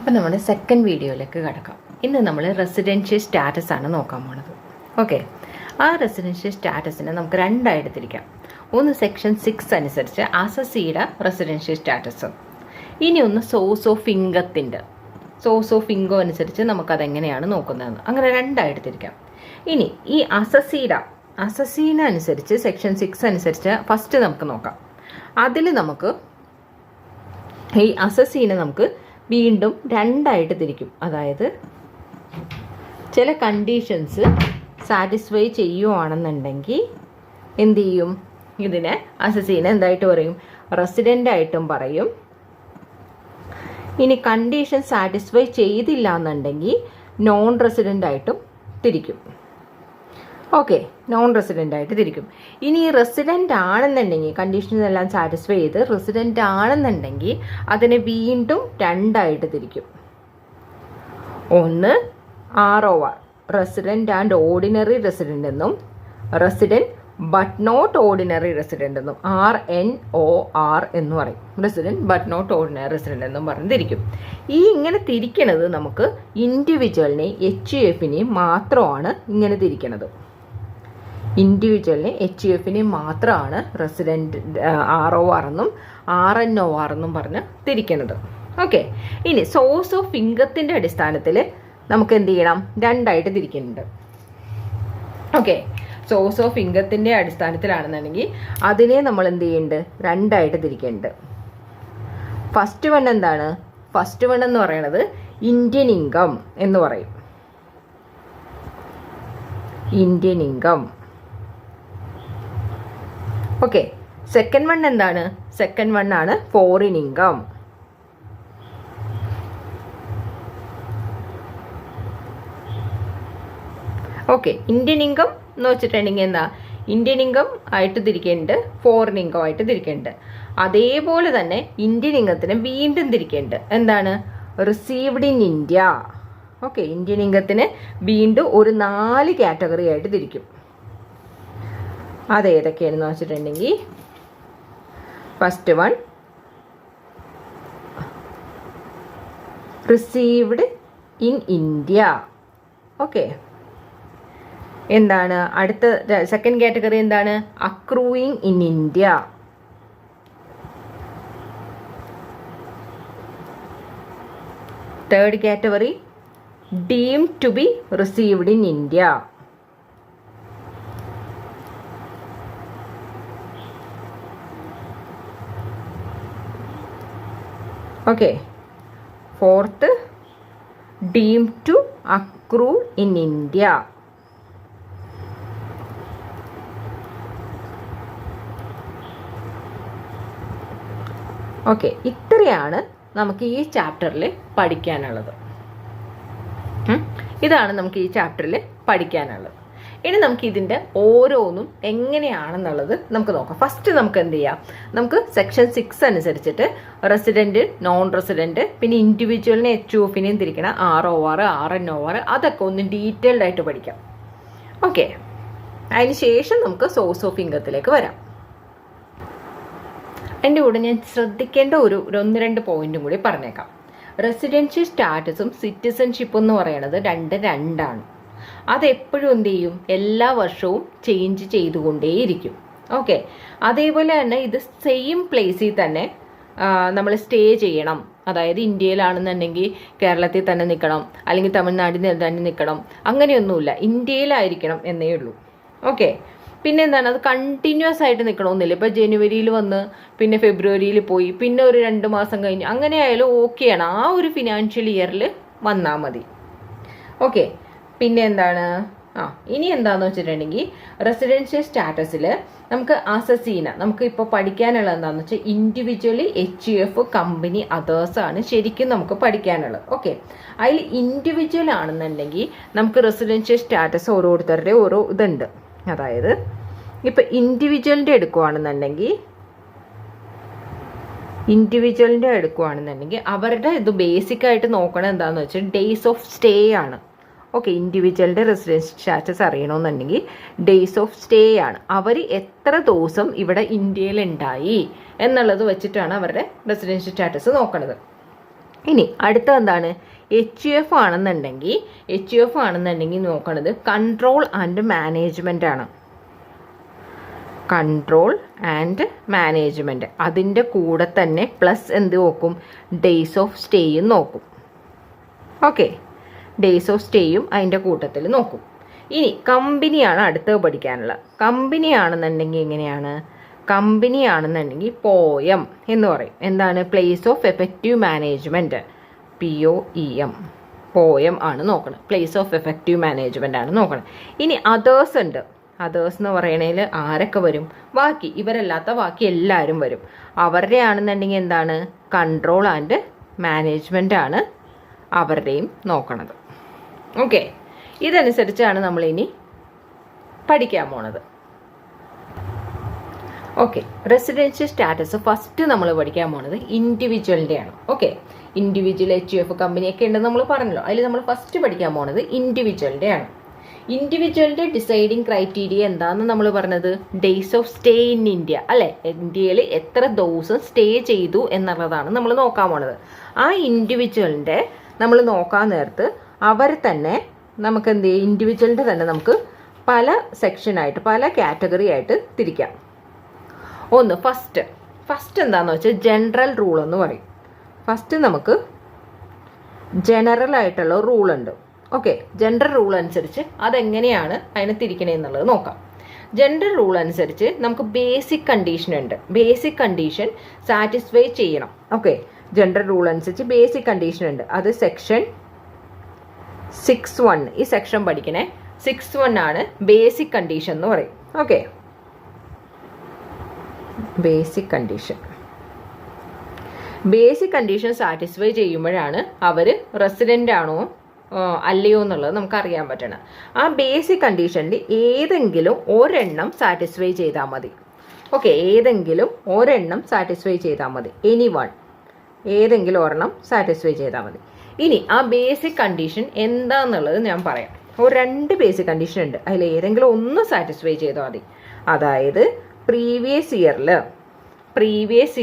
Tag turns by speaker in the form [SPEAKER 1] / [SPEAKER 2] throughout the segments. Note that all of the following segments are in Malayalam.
[SPEAKER 1] അപ്പോൾ നമ്മുടെ സെക്കൻഡ് വീഡിയോയിലേക്ക് കിടക്കാം. ഇന്ന് നമ്മൾ റെസിഡൻഷ്യൽ സ്റ്റാറ്റസ് ആണ് നോക്കാൻ പോണത്. ഓക്കെ, ആ റെസിഡൻഷ്യൽ സ്റ്റാറ്റസിനെ നമുക്ക് രണ്ടായിട്ട് തിരിക്കാം. ഒന്ന് സെക്ഷൻ 6 അനുസരിച്ച് അസസിയുടെ റെസിഡൻഷ്യൽ സ്റ്റാറ്റസ്, ഇനി ഒന്ന് സോഴ്സ് ഓഫ് ഇൻകം അനുസരിച്ച് നമുക്കതെങ്ങനെയാണ് നോക്കുന്നതെന്ന്. അങ്ങനെ രണ്ടായിട്ട് തിരിക്കാം. ഇനി ഈ അസസീന അനുസരിച്ച് സെക്ഷൻ 6 അനുസരിച്ച് ഫസ്റ്റ് നമുക്ക് നോക്കാം. അതിൽ നമുക്ക് ഈ അസസീനെ നമുക്ക് വീണ്ടും രണ്ടായിട്ട് തിരിക്കും. അതായത് ചില കണ്ടീഷൻസ് സാറ്റിസ്ഫൈ ചെയ്യുവാണെന്നുണ്ടെങ്കിൽ എന്ത് ചെയ്യും, ഇതിനെ അസസീനെ എന്തായിട്ട് പറയും, റെസിഡൻ്റ് ആയിട്ടും പറയും. ഇനി കണ്ടീഷൻ സാറ്റിസ്ഫൈ ചെയ്തില്ല എന്നുണ്ടെങ്കിൽ നോൺ റെസിഡൻ്റ് ആയിട്ടും തിരിക്കും. ഓക്കെ, നോൺ റെസിഡൻ്റ് ആയിട്ട് തിരിക്കും. ഇനി റെസിഡൻ്റ് ആണെന്നുണ്ടെങ്കിൽ കണ്ടീഷൻസ് എല്ലാം സാറ്റിസ്ഫൈ ചെയ്ത് റെസിഡൻ്റ് ആണെന്നുണ്ടെങ്കിൽ അതിനെ വീണ്ടും രണ്ടായിട്ട് തിരിക്കും. ഒന്ന് ROR, resident and ordinary resident എന്നും, resident but not ordinary resident എന്നും, RNOR എന്ന് പറയും. Resident but not ordinary resident എന്നും പറഞ്ഞ് തിരിക്കും. ഈ ഇങ്ങനെ തിരിക്കണത് നമുക്ക് ഇൻഡിവിജ്വലിനെയും HUFനെയും മാത്രമാണ് ഇങ്ങനെ തിരിക്കണത്. ഇൻഡിവിജ്വലിനെ HUFനെയും മാത്രമാണ് റെസിഡൻറ്റ് ROR എന്നും RNOR എന്നും പറഞ്ഞ് തിരിക്കുന്നത്. ഓക്കെ, ഇനി സോഴ്സ് ഓഫ് ഇൻകത്തിൻ്റെ അടിസ്ഥാനത്തിൽ നമുക്ക് എന്ത് ചെയ്യണം, രണ്ടായിട്ട് തിരിക്കുന്നുണ്ട്. ഓക്കെ, സോഴ്സ് ഓഫ് ഇൻകത്തിൻ്റെ അടിസ്ഥാനത്തിലാണെന്നുണ്ടെങ്കിൽ അതിനെ നമ്മൾ എന്ത് ചെയ്യുന്നുണ്ട്, രണ്ടായിട്ട് തിരിക്കുന്നുണ്ട്. ഫസ്റ്റ് വൺ എന്താണ്, ഫസ്റ്റ് വൺ എന്ന് പറയുന്നത് ഇന്ത്യൻ ഇൻകം എന്ന് പറയും. Indian income. Okay, second one എന്താണ്, സെക്കൻഡ് വൺ ആണ് foreign income. Okay, Indian income എന്ന് വെച്ചിട്ടുണ്ടെങ്കിൽ എന്താ, ഇന്ത്യൻ ഇൻകം ആയിട്ട് തിരിക്കേണ്ടത്, ഫോറിൻ ഇൻകം ആയിട്ട് തിരിക്കേണ്ടത്. അതേപോലെ തന്നെ ഇന്ത്യൻ ഇൻകത്തിന് വീണ്ടും തിരിക്കേണ്ടത് എന്താണ്, received in India. Okay, Indian ഇൻകത്തിന് വീണ്ടും ഒരു 4 കാറ്റഗറി ആയിട്ട് തിരിക്കും. അതേതൊക്കെയാണെന്ന് വെച്ചിട്ടുണ്ടെങ്കിൽ first one received in India. Okay, എന്താണ് അടുത്ത സെക്കൻഡ് കാറ്റഗറി എന്താണ്, accruing in India. Third category deemed to be received in India. Okay, fourth deemed to accrue in India. Okay, ഇത്രയാണ് നമുക്ക് ഈ ചാപ്റ്ററിൽ പഠിക്കാനുള്ളത്. ഇതാണ് നമുക്ക് ഈ ചാപ്റ്ററിൽ പഠിക്കാനുള്ളത്. ഇനി നമുക്ക് ഇതിൻ്റെ ഓരോന്നും എങ്ങനെയാണെന്നുള്ളത് നമുക്ക് നോക്കാം. ഫസ്റ്റ് നമുക്ക് എന്ത് ചെയ്യാം, നമുക്ക് സെക്ഷൻ 6 അനുസരിച്ചിട്ട് റെസിഡൻറ്റ്, നോൺ റെസിഡൻറ്റ്, പിന്നെ ഇൻഡിവിജ്വലിനെ HUFനെയും തിരിക്കണം, ROR, RNOR, അതൊക്കെ ഒന്ന് ഡീറ്റെയിൽഡ് ആയിട്ട് പഠിക്കാം. ഓക്കെ, അതിന് ശേഷം നമുക്ക് സോഴ്സ് ഓഫ് ഇൻകത്തിലേക്ക് വരാം. എൻ്റെ കൂടെ ഞാൻ ശ്രദ്ധിക്കേണ്ട ഒരു 1-2 പോയിന്റും കൂടി പറഞ്ഞേക്കാം. റെസിഡൻഷ്യൽ സ്റ്റാറ്റസും സിറ്റിസൺഷിപ്പും എന്ന് പറയുന്നത് രണ്ടാണ്. അതെപ്പോഴും എന്ത് ചെയ്യും, എല്ലാ വർഷവും ചേഞ്ച് ചെയ്തുകൊണ്ടേയിരിക്കും. ഓക്കെ, അതേപോലെ തന്നെ ഇത് സെയിം പ്ലേസിൽ തന്നെ നമ്മൾ സ്റ്റേ ചെയ്യണം. അതായത് ഇന്ത്യയിലാണെന്നുണ്ടെങ്കിൽ കേരളത്തിൽ തന്നെ നിൽക്കണം, അല്ലെങ്കിൽ തമിഴ്നാട്ടിൽ തന്നെ നിൽക്കണം, അങ്ങനെയൊന്നുമില്ല, ഇന്ത്യയിലായിരിക്കണം എന്നേ ഉള്ളൂ. ഓക്കെ, പിന്നെ എന്താണ്, അത് കണ്ടിന്യൂസ് ആയിട്ട് നിൽക്കണമെന്നില്ല. ഇപ്പോൾ ജനുവരിയിൽ വന്ന് പിന്നെ ഫെബ്രുവരിയിൽ പോയി പിന്നെ ഒരു 2 മാസം കഴിഞ്ഞ് അങ്ങനെ ആയാലും ഓക്കെയാണ്, ആ ഒരു ഫിനാൻഷ്യൽ ഇയറിൽ വന്നാൽ മതി. ഓക്കെ, പിന്നെ എന്താണ്, ഇനി എന്താണെന്ന് വെച്ചിട്ടുണ്ടെങ്കിൽ റെസിഡൻഷ്യൽ സ്റ്റാറ്റസിൽ നമുക്ക് അസസീന, നമുക്ക് ഇപ്പോൾ പഠിക്കാനുള്ളത് എന്താണെന്ന് വെച്ചാൽ ഇൻഡിവിജ്വലി HUF, കമ്പനി, അതേഴ്സാണ് ശരിക്കും നമുക്ക് പഠിക്കാനുള്ളത്. ഓക്കെ, അതിൽ ഇൻഡിവിജ്വൽ ആണെന്നുണ്ടെങ്കിൽ നമുക്ക് റെസിഡൻഷ്യൽ സ്റ്റാറ്റസ് ഓരോരുത്തരുടെ ഓരോ ഇതുണ്ട്. അതായത് ഇപ്പം ഇൻഡിവിജ്വലിൻ്റെ എടുക്കുകയാണെന്നുണ്ടെങ്കിൽ അവരുടെ ഇത് ബേസിക്കായിട്ട് നോക്കണം എന്താണെന്ന് വെച്ചാൽ ഡേയ്സ് ഓഫ് സ്റ്റേ ആണ്. ഓക്കെ, ഇൻഡിവിജ്വലിൻ്റെ റെസിഡൻഷ്യൽ സ്റ്റാറ്റസ് അറിയണമെന്നുണ്ടെങ്കിൽ ഡേയ്സ് ഓഫ് സ്റ്റേ ആണ്. അവർ എത്ര ദിവസം ഇവിടെ ഇന്ത്യയിൽ ഉണ്ടായി എന്നുള്ളത് വെച്ചിട്ടാണ് അവരുടെ റെസിഡൻഷ്യൽ സ്റ്റാറ്റസ് നോക്കണത്. ഇനി അടുത്ത എന്താണ്, HUF ആണെന്നുണ്ടെങ്കിൽ നോക്കണത് കൺട്രോൾ ആൻഡ് മാനേജ്മെൻ്റ് ആണ്. കൺട്രോൾ ആൻഡ് മാനേജ്മെൻറ്റ്, അതിൻ്റെ കൂടെ തന്നെ പ്ലസ് എന്ത് നോക്കും, ഡേയ്സ് ഓഫ് സ്റ്റേയും നോക്കും. ഓക്കെ, ഡേയ്സ് ഓഫ് സ്റ്റേയും അതിൻ്റെ കൂട്ടത്തിൽ നോക്കും. ഇനി കമ്പനിയാണ് അടുത്തത് പഠിക്കാനുള്ളത്. കമ്പനി ആണെന്നുണ്ടെങ്കിൽ പോയം എന്ന് പറയും. എന്താണ്, place of effective management, POEM, poem ആണ് നോക്കണം. പ്ലേസ് ഓഫ് എഫക്റ്റീവ് മാനേജ്മെൻ്റ് ആണ് നോക്കണം. ഇനി അതേഴ്സ് ഉണ്ട്. അതേഴ്സ് എന്ന് പറയണതിൽ ആരൊക്കെ വരും, ഇവരല്ലാത്ത ബാക്കി എല്ലാവരും വരും. അവരുടെ ആണെന്നുണ്ടെങ്കിൽ എന്താണ്, കൺട്രോൾ ആൻഡ് മാനേജ്മെൻ്റ് ആണ് അവരുടെയും നോക്കണത്. ഓക്കെ, ഇതനുസരിച്ചാണ് നമ്മളിനി പഠിക്കാൻ പോണത്. ഓക്കെ, റെസിഡൻഷ്യൽ സ്റ്റാറ്റസ് ഫസ്റ്റ് നമ്മൾ പഠിക്കാൻ പോണത് ഇൻഡിവിജ്വലിൻ്റെ ആണ്. ഓക്കെ, ഇൻഡിവിജ്വൽ, HUF, കമ്പനിയൊക്കെ ഉണ്ടെന്ന് നമ്മൾ പറഞ്ഞല്ലോ. അതിൽ നമ്മൾ ഫസ്റ്റ് പഠിക്കാൻ പോണത് ഇൻഡിവിജ്വലിൻ്റെ ആണ്. ഇൻഡിവിജ്വലിൻ്റെ ഡിസൈഡിങ് ക്രൈറ്റീരിയ എന്താണെന്ന് നമ്മൾ പറഞ്ഞത്, days of stay in India അല്ലേ, ഇന്ത്യയിൽ എത്ര ദിവസം സ്റ്റേ ചെയ്തു എന്നുള്ളതാണ് നമ്മൾ നോക്കാൻ പോണത്. ആ ഇൻഡിവിജ്വലിൻ്റെ നമ്മൾ നോക്കാൻ നേരത്ത് അവർ തന്നെ നമുക്ക് എന്ത് ചെയ്യും, ഇൻഡിവിജ്വലിൻ്റെ തന്നെ നമുക്ക് പല സെക്ഷനായിട്ട് പല കാറ്റഗറി ആയിട്ട് തിരിക്കാം. ഒന്ന് ഫസ്റ്റ് എന്താണെന്ന് വെച്ചാൽ ജനറൽ റൂൾ എന്ന് പറയും. ഫസ്റ്റ് നമുക്ക് ജനറൽ ആയിട്ടുള്ള റൂൾ ഉണ്ട്. ഓക്കെ, ജനറൽ റൂൾ അനുസരിച്ച് അതെങ്ങനെയാണ് അതിനെ തിരിക്കണേന്നുള്ളത് നോക്കാം. ജനറൽ റൂൾ അനുസരിച്ച് നമുക്ക് ബേസിക് കണ്ടീഷൻ ഉണ്ട്. ബേസിക് കണ്ടീഷൻ സാറ്റിസ്ഫൈ ചെയ്യണം. ഓക്കെ, ജനറൽ റൂൾ അനുസരിച്ച് ബേസിക് കണ്ടീഷൻ ഉണ്ട്. അത് സെക്ഷൻ 6(1), ഈ സെക്ഷൻ പഠിക്കണേ. 6(1) ആണ് ബേസിക് കണ്ടീഷൻ എന്ന് പറയും. ഓക്കെ, ബേസിക് കണ്ടീഷൻ സാറ്റിസ്ഫൈ ചെയ്യുമ്പോഴാണ് അവർ റെസിഡൻ്റ് ആണോ അല്ലയോ എന്നുള്ളത് നമുക്ക് അറിയാൻ പറ്റണം. ആ ബേസിക് കണ്ടീഷനിൽ ഏതെങ്കിലും ഒരെണ്ണം സാറ്റിസ്ഫൈ ചെയ്താൽ മതി. ഓക്കെ, ഏതെങ്കിലും ഒരെണ്ണം സാറ്റിസ്ഫൈ ചെയ്താൽ മതി. ഏതെങ്കിലും ഒരെണ്ണം സാറ്റിസ്ഫൈ ചെയ്താൽ മതി. ഇനി ആ ബേസിക് കണ്ടീഷൻ എന്താന്നുള്ളത് ഞാൻ പറയാം. 2 ബേസിക് കണ്ടീഷൻ ഉണ്ട്. അതിൽ ഏതെങ്കിലും ഒന്ന് സാറ്റിസ്ഫൈ ചെയ്താൽ മതി. അതായത് പ്രീവിയസ്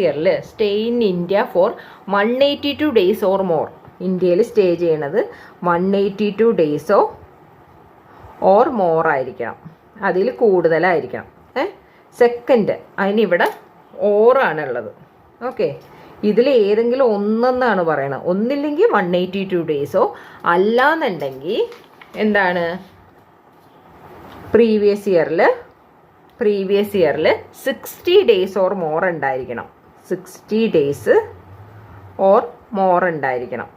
[SPEAKER 1] ഇയറിൽ stay in India four 182 days or more. ഇന്ത്യയിൽ സ്റ്റേ ചെയ്യണത് 182 ഡേയ്സോ ഓർ മോർ ആയിരിക്കണം, അതിൽ കൂടുതലായിരിക്കണം. സെക്കൻഡ്, അതിനിവിടെ ഓറാണുള്ളത്. ഓക്കെ, ഇതിൽ ഏതെങ്കിലും ഒന്നെന്നാണ് പറയണത്. ഒന്നില്ലെങ്കിൽ 182 ഡേയ്സോ, അല്ലാന്നുണ്ടെങ്കിൽ എന്താണ്, പ്രീവിയസ് ഇയറിൽ 60 ഡേയ്സ് ഓർ മോർ ഉണ്ടായിരിക്കണം. 60 ഡേയ്സ് ഓർ മോർ ഉണ്ടായിരിക്കണം.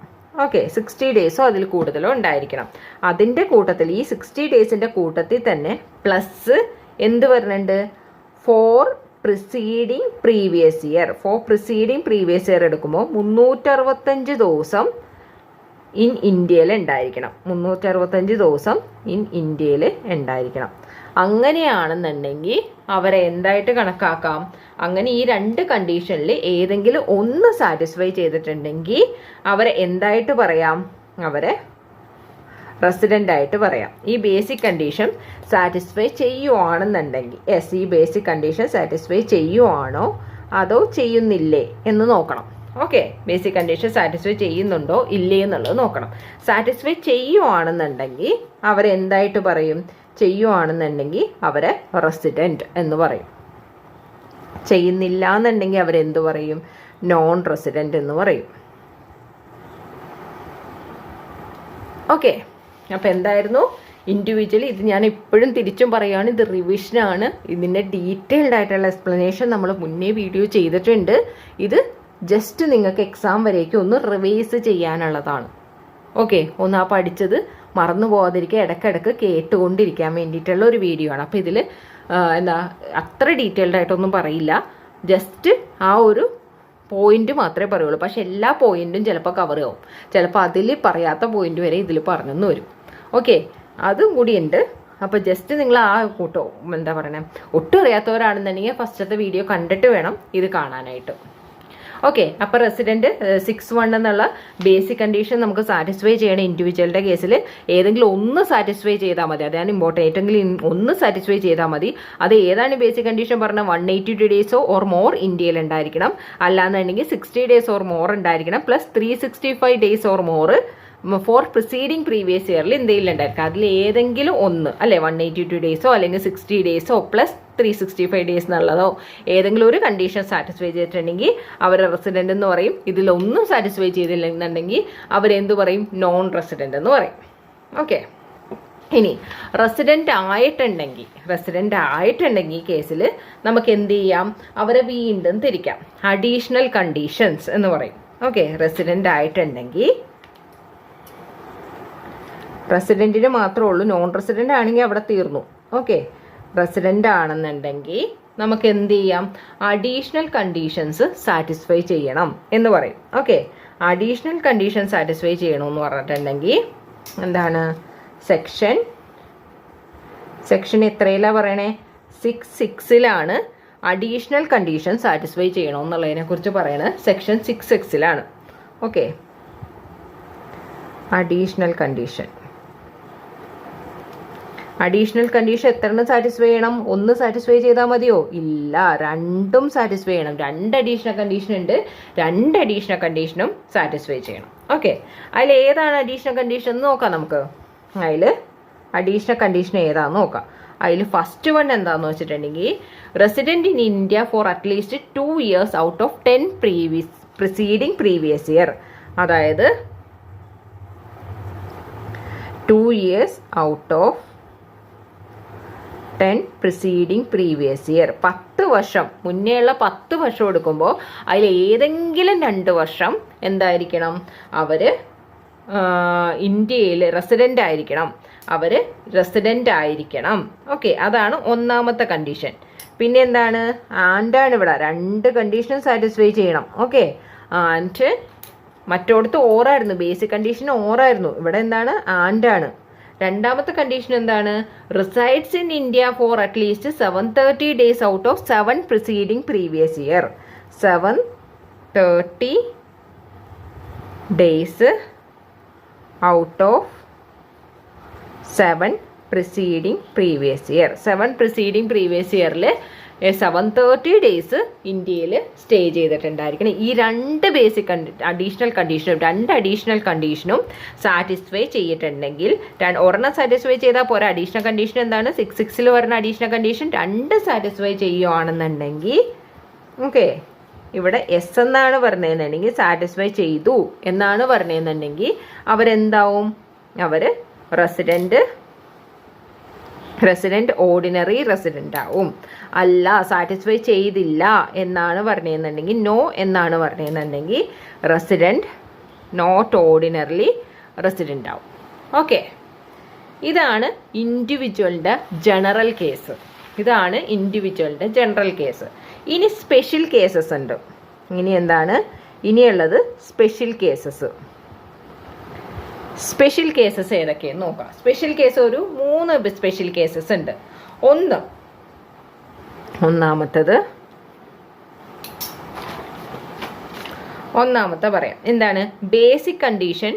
[SPEAKER 1] ഓക്കെ, 60 ഡേയ്സോ അതിൽ കൂടുതലോ ഉണ്ടായിരിക്കണം. അതിൻ്റെ കൂട്ടത്തിൽ ഈ 60 ഡേയ്സിൻ്റെ കൂട്ടത്തിൽ തന്നെ പ്ലസ് എന്ത് വരുന്നുണ്ട്, ഫോർ പ്രിസീഡിങ് പ്രീവിയസ് ഇയർ എടുക്കുമ്പോൾ 365 ദിവസം ഇൻ ഇന്ത്യയിൽ ഉണ്ടായിരിക്കണം. 365 ദിവസം ഇൻ ഇന്ത്യയിൽ ഉണ്ടായിരിക്കണം. അങ്ങനെയാണെന്നുണ്ടെങ്കിൽ അവരെ എന്തായിട്ട് കണക്കാക്കാം, അങ്ങനെ ഈ 2 കണ്ടീഷനിൽ ഏതെങ്കിലും ഒന്ന് സാറ്റിസ്ഫൈ ചെയ്തിട്ടുണ്ടെങ്കിൽ അവരെ എന്തായിട്ട് പറയാം, അവരെ റെസിഡൻ്റ് ആയിട്ട് പറയാം. ഈ ബേസിക് കണ്ടീഷൻ സാറ്റിസ്ഫൈ ചെയ്യുവാണെന്നുണ്ടെങ്കിൽ, ഈ ബേസിക് കണ്ടീഷൻ സാറ്റിസ്ഫൈ ചെയ്യുവാണോ അതോ ചെയ്യുന്നില്ലേ എന്ന് നോക്കണം. ഓക്കെ, ബേസിക് കണ്ടീഷൻ സാറ്റിസ്ഫൈ ചെയ്യുന്നുണ്ടോ ഇല്ലേ എന്നുള്ളത് നോക്കണം. സാറ്റിസ്ഫൈ ചെയ്യുവാണെന്നുണ്ടെങ്കിൽ അവരെന്തായിട്ട് പറയും, ചെയ്യുവാണെന്നുണ്ടെങ്കിൽ അവരെ റെസിഡൻറ്റ് എന്ന് പറയും. ചെയ്യുന്നില്ല എന്നുണ്ടെങ്കിൽ അവരെന്ത് പറയും, നോൺ റെസിഡൻറ്റ് എന്ന് പറയും. ഓക്കെ, അപ്പോൾ എന്തായിരുന്നു ഇൻഡിവിജ്വൽ. ഇത് ഞാൻ ഇപ്പോഴും തിരിച്ചും പറയുകയാണ്, ഇത് റിവിഷനാണ്. ഇതിൻ്റെ ഡീറ്റെയിൽഡ് ആയിട്ടുള്ള എക്സ്പ്ലനേഷൻ നമ്മൾ മുന്നേ വീഡിയോ ചെയ്തിട്ടുണ്ട്. ഇത് ജസ്റ്റ് നിങ്ങൾക്ക് എക്സാം വരേക്കും ഒന്ന് റിവൈസ് ചെയ്യാനുള്ളതാണ്. ഓക്കെ, ഒന്ന് ആ പഠിച്ചത് മറന്നു പോകാതിരിക്കുക, ഇടയ്ക്കിടയ്ക്ക് കേട്ടുകൊണ്ടിരിക്കാൻ വേണ്ടിയിട്ടുള്ള ഒരു വീഡിയോ ആണ്. അപ്പോൾ ഇതിൽ അത്ര ഡീറ്റെയിൽഡ് ആയിട്ടൊന്നും പറയില്ല, ജസ്റ്റ് ആ ഒരു പോയിന്റ് മാത്രമേ പറയുള്ളൂ. പക്ഷെ എല്ലാ പോയിന്റും ചിലപ്പോൾ കവർ ആവും, ചിലപ്പോൾ അതിൽ പറയാത്ത പോയിന്റ് വരെ ഇതിൽ പറഞ്ഞെന്ന് വരും. ഓക്കെ, അതും കൂടി ഉണ്ട്. അപ്പോൾ ജസ്റ്റ് നിങ്ങൾ ആ കൂട്ടോ ഒട്ടും അറിയാത്തവരാണെന്നുണ്ടെങ്കിൽ ഫസ്റ്റത്തെ വീഡിയോ കണ്ടിട്ട് വേണം ഇത് കാണാനായിട്ട്. ഓക്കെ, അപ്പോൾ റെസിഡൻറ്റ് 6(1) എന്നുള്ള ബേസിക് കണ്ടീഷൻ നമുക്ക് സാറ്റിസ്ഫൈ ചെയ്യണം. ഇൻഡിവിജ്വലിൻ്റെ കേസിൽ ഏതെങ്കിലും ഒന്ന് സാറ്റിസ്ഫൈ ചെയ്താൽ മതി, അതാണ് ഇമ്പോർട്ടൻറ്റ്. ഏതെങ്കിലും ഒന്ന് സാറ്റിസ്ഫൈ ചെയ്താൽ മതി. അത് ഏതാണ് ബേസിക് കണ്ടീഷൻ പറഞ്ഞാൽ 182 ഡേയ്സോ ഓർ മോർ ഇന്ത്യയിൽ ഉണ്ടായിരിക്കണം, അല്ലാന്നുണ്ടെങ്കിൽ 60 ഡേയ്സ് ഓർ മോർ ഉണ്ടായിരിക്കണം, plus 365 days or more for preceding previous ഇയറിൽ ഇന്ത്യയിൽ ഉണ്ടായിരിക്കും. അതിൽ ഏതെങ്കിലും ഒന്ന് അല്ലേ, 182 ഡേയ്സോ അല്ലെങ്കിൽ 60 ഡേയ്സോ പ്ലസ് 365 ഡേയ്സ് എന്നുള്ളതോ ഏതെങ്കിലും ഒരു കണ്ടീഷൻ സാറ്റിസ്ഫൈ ചെയ്തിട്ടുണ്ടെങ്കിൽ അവർ റെസിഡൻ്റ് എന്ന് പറയും. ഇതിലൊന്നും സാറ്റിസ്ഫൈ ചെയ്തില്ലെന്നുണ്ടെങ്കിൽ അവരെന്ത് പറയും? നോൺ റെസിഡൻ്റ് എന്ന് പറയും. ഓക്കെ, ഇനി റെസിഡൻ്റ് ആയിട്ടുണ്ടെങ്കിൽ കേസിൽ നമുക്ക് എന്ത് ചെയ്യാം? അവരെ വീണ്ടും തിരിക്കാം. അഡീഷണൽ കണ്ടീഷൻസ് എന്ന് പറയും. ഓക്കെ, റെസിഡൻ്റ് ആയിട്ടുണ്ടെങ്കിൽ റെസിഡൻറ്റിന് മാത്രമേ ഉള്ളൂ. നോൺ റെസിഡൻ്റ് ആണെങ്കിൽ അവിടെ തീർന്നു. ഓക്കെ, റെസിഡൻ്റ് ആണെന്നുണ്ടെങ്കിൽ നമുക്ക് എന്ത് ചെയ്യാം? അഡീഷണൽ കണ്ടീഷൻസ് സാറ്റിസ്ഫൈ ചെയ്യണം എന്ന് പറയും. ഓക്കെ, അഡീഷണൽ കണ്ടീഷൻ സാറ്റിസ്ഫൈ ചെയ്യണമെന്ന് പറഞ്ഞിട്ടുണ്ടെങ്കിൽ എന്താണ്? സെക്ഷൻ എത്രയിലാണ് പറയണേ? 6(6) അഡീഷണൽ കണ്ടീഷൻ സാറ്റിസ്ഫൈ ചെയ്യണമെന്നുള്ളതിനെ കുറിച്ച് പറയണത് സെക്ഷൻ 6(6) ഓക്കെ, അഡീഷണൽ കണ്ടീഷൻ എത്ര സാറ്റിസ്ഫൈ ചെയ്യണം? ഒന്ന് സാറ്റിസ്ഫൈ ചെയ്താൽ മതിയോ? ഇല്ല, രണ്ടും സാറ്റിസ്ഫൈ ചെയ്യണം. 2 അഡീഷണൽ കണ്ടീഷൻ ഉണ്ട്, 2 അഡീഷണൽ കണ്ടീഷനും സാറ്റിസ്ഫൈ ചെയ്യണം. ഓക്കെ, അതിൽ ഏതാണ് അഡീഷണൽ കണ്ടീഷൻ എന്ന് നോക്കാം നമുക്ക്. അതിൽ അഡീഷണൽ കണ്ടീഷൻ ഏതാണെന്ന് നോക്കാം. അതിൽ ഫസ്റ്റ് വൺ എന്താണെന്ന് വെച്ചിട്ടുണ്ടെങ്കിൽ resident in India for at least 2 years out of 10 preceding previous year. അതായത് 2 years out of 10 preceding previous year. 10 വർഷം മുന്നേയുള്ള 10 വർഷം എടുക്കുമ്പോൾ അതിൽ ഏതെങ്കിലും 2 വർഷം എന്തായിരിക്കണം? അവർ ഇന്ത്യയിൽ റെസിഡൻ്റ് ആയിരിക്കണം. ഓക്കെ, അതാണ് ഒന്നാമത്തെ കണ്ടീഷൻ. പിന്നെ എന്താണ്? ആൻഡാണ് ഇവിടെ. 2 കണ്ടീഷൻ സാറ്റിസ്ഫൈ ചെയ്യണം. ഓക്കെ, ആൻഡ് മറ്റോടത്ത് ഓറായിരുന്നു, ബേസിക് കണ്ടീഷൻ ഓറായിരുന്നു. ഇവിടെ എന്താണ്? ആൻഡാണ്. രണ്ടാമത്തെ കണ്ടീഷൻ എന്താണ്? Resides in India for at least 730 days out of 7 preceding previous year. 730 days out of 7 preceding previous year. 7 preceding previous ഇയറിൽ 730 ഡേയ്സ് ഇന്ത്യയിൽ സ്റ്റേ ചെയ്തിട്ടുണ്ടായിരിക്കണം. ഈ 2 ബേസിക് അഡീഷണൽ കണ്ടീഷനും സാറ്റിസ്ഫൈ ചെയ്തിട്ടുണ്ടെങ്കിൽ, ഒരെണ്ണം സാറ്റിസ്ഫൈ ചെയ്താൽ പോരാ. അഡീഷണൽ കണ്ടീഷൻ എന്താണ്? 6(6) വരുന്ന അഡീഷണൽ കണ്ടീഷൻ 2 സാറ്റിസ്ഫൈ ചെയ്യുകയാണെന്നുണ്ടെങ്കിൽ, ഓക്കെ, ഇവിടെ എസ് എന്നാണ് പറഞ്ഞതെന്നുണ്ടെങ്കിൽ, സാറ്റിസ്ഫൈ ചെയ്തു എന്നാണ് പറഞ്ഞതെന്നുണ്ടെങ്കിൽ അവരെന്താവും? അവർ റെസിഡൻറ്റ് ഓർഡിനറി റെസിഡൻ്റ് ആവും. അല്ല, സാറ്റിസ്ഫൈ ചെയ്തില്ല എന്നാണ് പറഞ്ഞതെന്നുണ്ടെങ്കിൽ, നോ എന്നാണ് പറഞ്ഞതെന്നുണ്ടെങ്കിൽ റെസിഡൻറ്റ് നോട്ട് ഓർഡിനറിലി റെസിഡൻ്റ് ആവും. ഓക്കെ, ഇതാണ് ഇൻഡിവിജ്വലിൻ്റെ ജനറൽ കേസ്. ഇനി സ്പെഷ്യൽ കേസസ് ഉണ്ട്. ഇനിയുള്ളത് സ്പെഷ്യൽ കേസസ് ഏതൊക്കെയെന്ന് നോക്കാം. സ്പെഷ്യൽ കേസ് ഒരു 3 സ്പെഷ്യൽ കേസസ് ഉണ്ട്. ഒന്നാമത്തെ പറയാം. എന്താണ്? Basic condition.